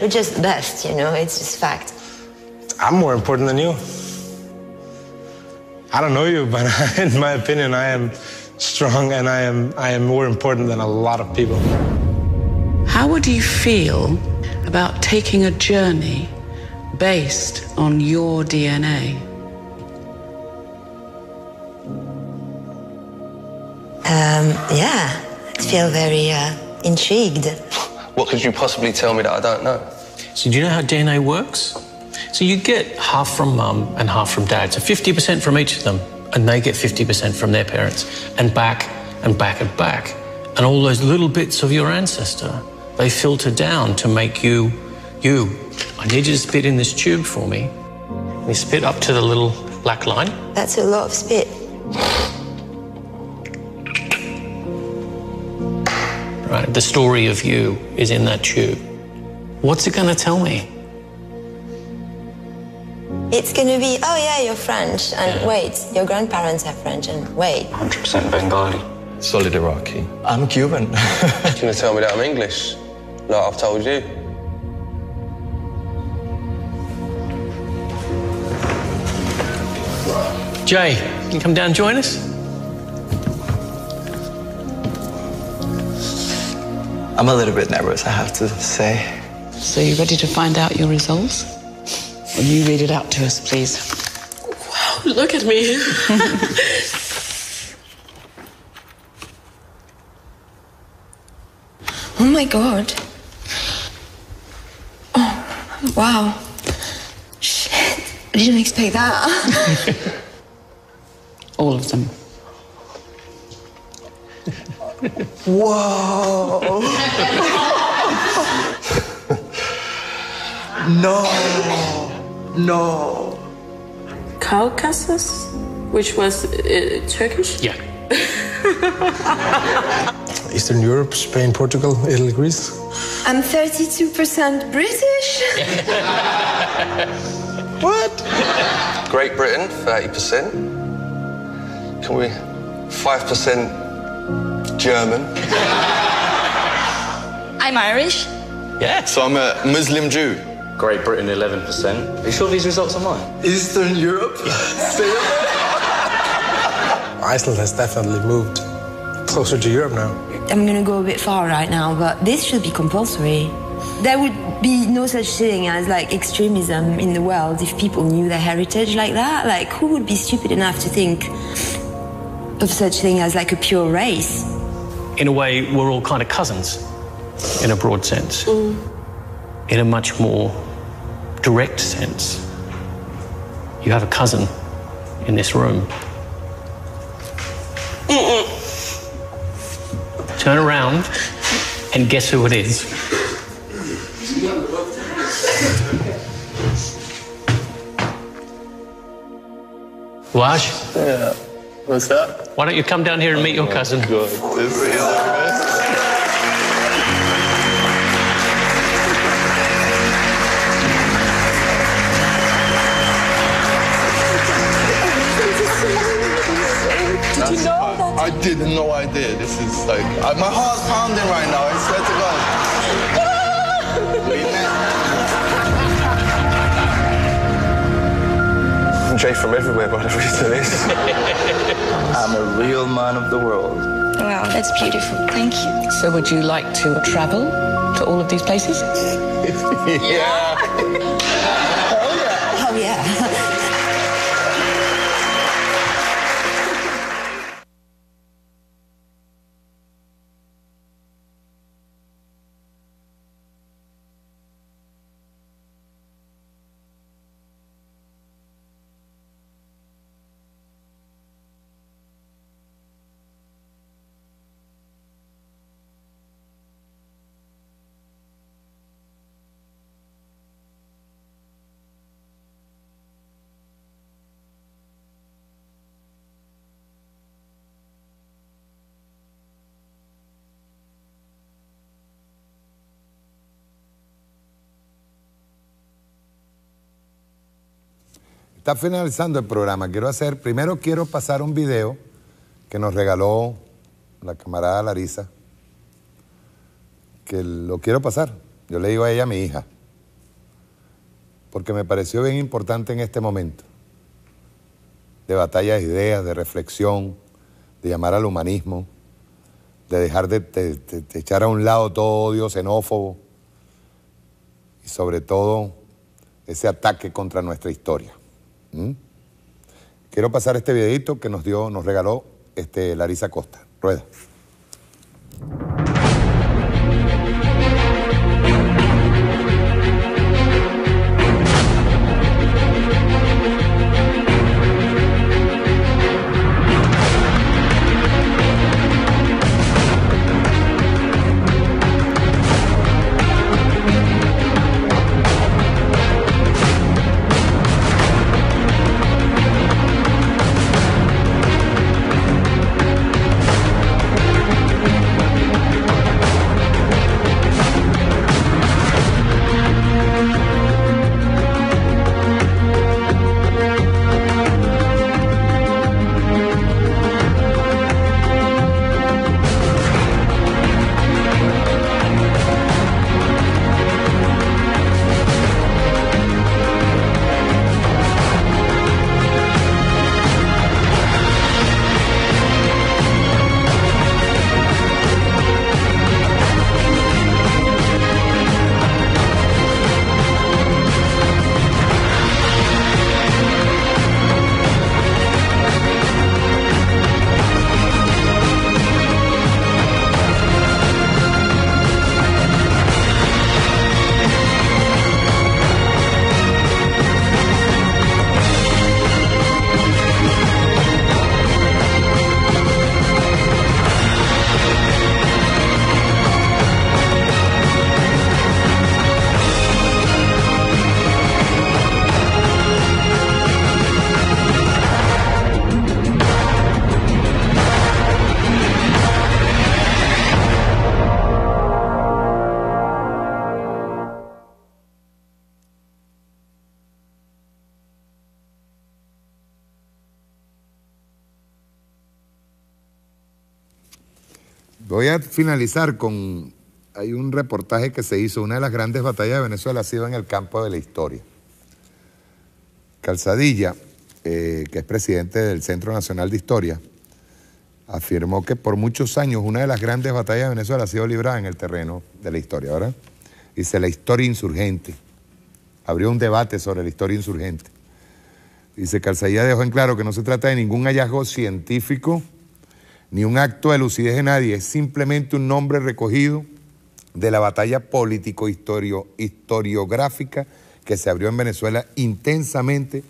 We're just the best, it's just fact. I'm more important than you. I don't know you, but in my opinion, I am strong and I am more important than a lot of people. How would you feel about taking a journey based on your DNA? Yeah, I feel very intrigued. What could you possibly tell me that I don't know? So do you know how DNA works? So you get half from mum and half from dad, so 50% from each of them, and they get 50% from their parents, and back and back and back. And all those little bits of your ancestor, they filter down to make you. I need you to spit in this tube for me. You spit up to the little black line. That's a lot of spit. Right, the story of you is in that tube. What's it going to tell me? It's going to be, oh yeah, you're French, and wait, your grandparents are French, and wait. 100% Bengali. Solid Iraqi. I'm Cuban. You're gonna tell me that I'm English, like I've told you? Jay, can you come down and join us? I'm a little bit nervous, I have to say. So you ready to find out your results? Will you read it out to us, please? Wow, look at me. Oh my God. Oh, wow. Shit, I didn't expect that. All of them. Whoa. No. Caucasus, which was Turkish? Yeah. Eastern Europe, Spain, Portugal, Italy, Greece. I'm 32% British. What? Great Britain, 30%. Can we 5% German? I'm Irish. Yeah. So I'm a Muslim Jew. Great Britain, 11%. Are you sure these results are mine? Eastern Europe? Iceland has definitely moved closer to Europe now. I'm going to go a bit far right now, but this should be compulsory. There would be no such thing as like extremism in the world if people knew their heritage like that. Like, who would be stupid enough to think of such thing as like a pure race? In a way, we're all kind of cousins, in a broad sense. In a much more direct sense, you have a cousin in this room. Turn around and guess who it is. Waj? Yeah. What's that? Why don't you come down here and meet your cousin? Good. This is Did you know that? I didn't know I did. This is like, my heart's pounding right now, I swear to God. I'm Jay from everywhere, by the reason is. I'm a real man of the world. Wow, that's beautiful. Thank you. So would you like to travel to all of these places? Yeah. Oh yeah. Está finalizando el programa. Primero quiero pasar un video que nos regaló la camarada Larisa, que lo quiero pasar. Yo le digo a ella, mi hija, porque me pareció bien importante en este momento de batalla de ideas, de reflexión, de llamar al humanismo, de dejar de echar a un lado todo odio xenófobo y sobre todo ese ataque contra nuestra historia. Quiero pasar este videito que nos regaló Larisa Costa. Rueda. Voy a finalizar con... Hay un reportaje que se hizo, una de las grandes batallas de Venezuela ha sido en el campo de la historia. Calzadilla, que es presidente del Centro Nacional de Historia, afirmó que por muchos años una de las grandes batallas de Venezuela ha sido librada en el terreno de la historia, ¿verdad? Dice la historia insurgente. Abrió un debate sobre la historia insurgente. Dice, Calzadilla dejó en claro que no se trata de ningún hallazgo científico ni un acto de lucidez de nadie, es simplemente un nombre recogido de la batalla político-historiográfica que se abrió en Venezuela intensamente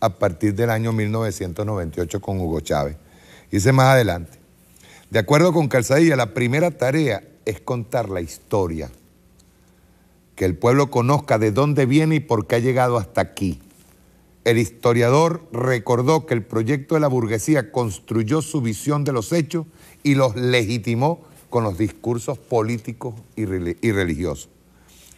a partir del año 1998 con Hugo Chávez. Dice más adelante, de acuerdo con Calzadilla, la primera tarea es contar la historia, que el pueblo conozca de dónde viene y por qué ha llegado hasta aquí. El historiador recordó que el proyecto de la burguesía construyó su visión de los hechos y los legitimó con los discursos políticos y religiosos.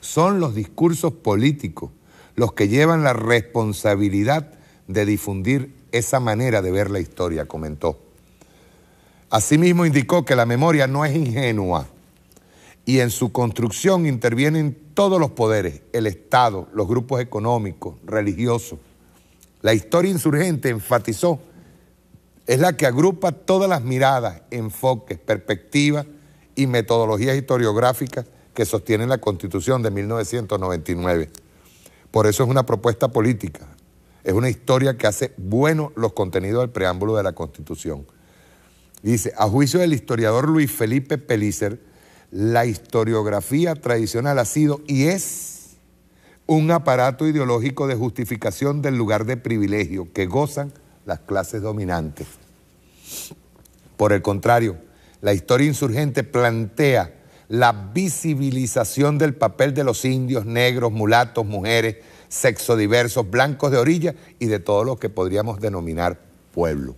Son los discursos políticos los que llevan la responsabilidad de difundir esa manera de ver la historia, comentó. Asimismo indicó que la memoria no es ingenua y en su construcción intervienen todos los poderes, el Estado, los grupos económicos, religiosos. La historia insurgente, enfatizó, es la que agrupa todas las miradas, enfoques, perspectivas y metodologías historiográficas que sostienen la Constitución de 1999. Por eso es una propuesta política, es una historia que hace buenos los contenidos del preámbulo de la Constitución. Dice, a juicio del historiador Luis Felipe Pellicer, la historiografía tradicional ha sido y es un aparato ideológico de justificación del lugar de privilegio que gozan las clases dominantes. Por el contrario, la historia insurgente plantea la visibilización del papel de los indios, negros, mulatos, mujeres, sexodiversos, blancos de orilla y de todo lo que podríamos denominar pueblo.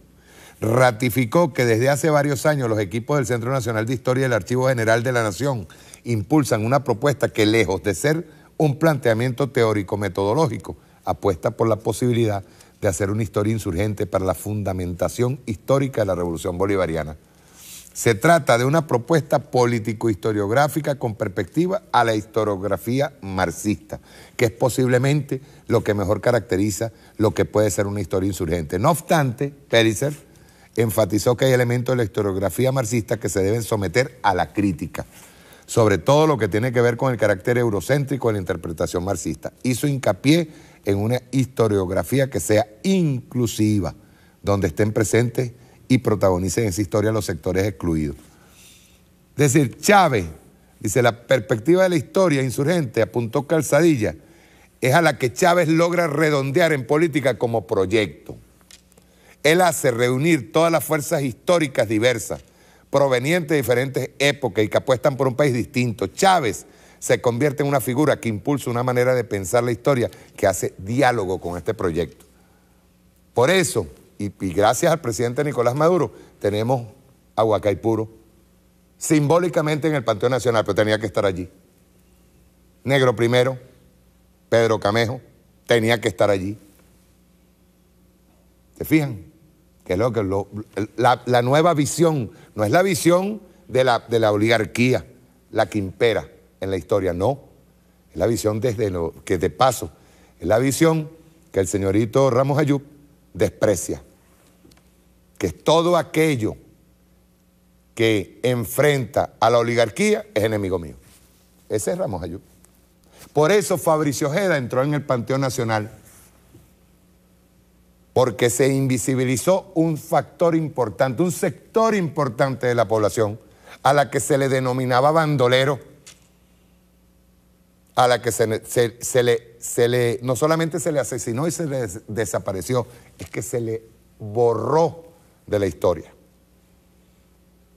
Ratificó que desde hace varios años los equipos del Centro Nacional de Historia y del Archivo General de la Nación impulsan una propuesta que, lejos de ser un planteamiento teórico metodológico, apuesta por la posibilidad de hacer una historia insurgente para la fundamentación histórica de la Revolución Bolivariana. Se trata de una propuesta político-historiográfica con perspectiva a la historiografía marxista, que es posiblemente lo que mejor caracteriza lo que puede ser una historia insurgente. No obstante, Pellicer enfatizó que hay elementos de la historiografía marxista que se deben someter a la crítica, sobre todo lo que tiene que ver con el carácter eurocéntrico de la interpretación marxista. Hizo hincapié en una historiografía que sea inclusiva, donde estén presentes y protagonicen esa historia los sectores excluidos. Es decir, Chávez, dice, la perspectiva de la historia insurgente, apuntó Calzadilla, es a la que Chávez logra redondear en política como proyecto. Él hace reunir todas las fuerzas históricas diversas, provenientes de diferentes épocas y que apuestan por un país distinto. Chávez se convierte en una figura que impulsa una manera de pensar la historia que hace diálogo con este proyecto. Por eso, y gracias al presidente Nicolás Maduro, tenemos a Huacaipuro simbólicamente en el Panteón Nacional, pero tenía que estar allí. Negro Primero, Pedro Camejo, tenía que estar allí. ¿Se fijan? Que es la nueva visión, no es la visión de la oligarquía, la que impera en la historia, no. Es la visión desde lo que de paso, es la visión que el señorito Ramos Ayub desprecia, que es todo aquello que enfrenta a la oligarquía es enemigo mío. Ese es Ramos Ayub. Por eso Fabricio Ojeda entró en el Panteón Nacional, porque se invisibilizó un factor importante, un sector importante de la población, a la que se le denominaba bandolero, a la que no solamente se le asesinó y se le desapareció, es que se le borró de la historia.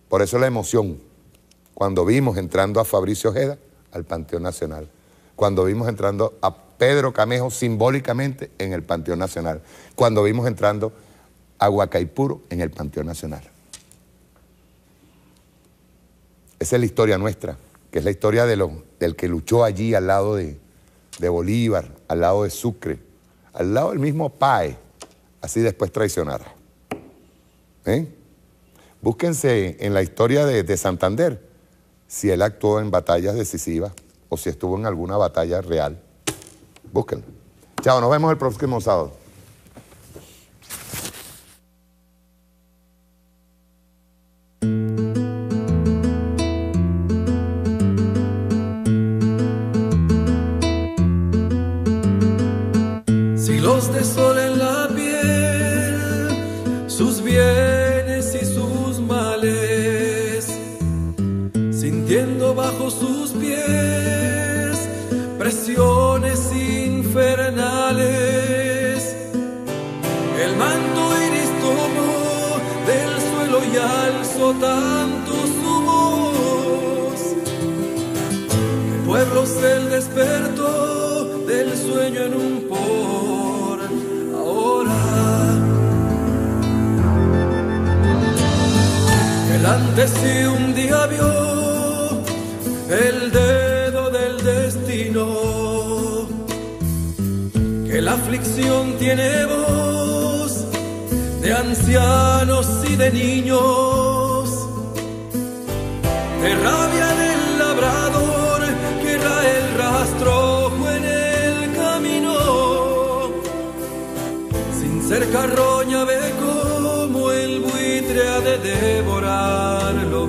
Por eso la emoción, cuando vimos entrando a Fabricio Ojeda al Panteón Nacional, cuando vimos entrando a Pedro Camejo simbólicamente en el Panteón Nacional, cuando vimos entrando a Huacaipuro en el Panteón Nacional. Esa es la historia nuestra, que es la historia del que luchó allí al lado de Bolívar, al lado de Sucre, al lado del mismo Páez, así después traicionara. Búsquense en la historia de Santander si él actuó en batallas decisivas o si estuvo en alguna batalla real. Búsquenlo. Chao, nos vemos el próximo sábado. de sol en la piel, sus bienes y sus males, sintiendo bajo sus pies presiones infernales. El manto iris tomó del suelo y alzó tanto su voz, que pueblos él despertó del sueño en un por ahora. El antes y un día vio el dedo del destino, que la aflicción tiene voz de ancianos y de niños, de rabia del labrador que rae el rastrojo en el camino. Sin ser carroña ve como el buitre ha de devorarlo.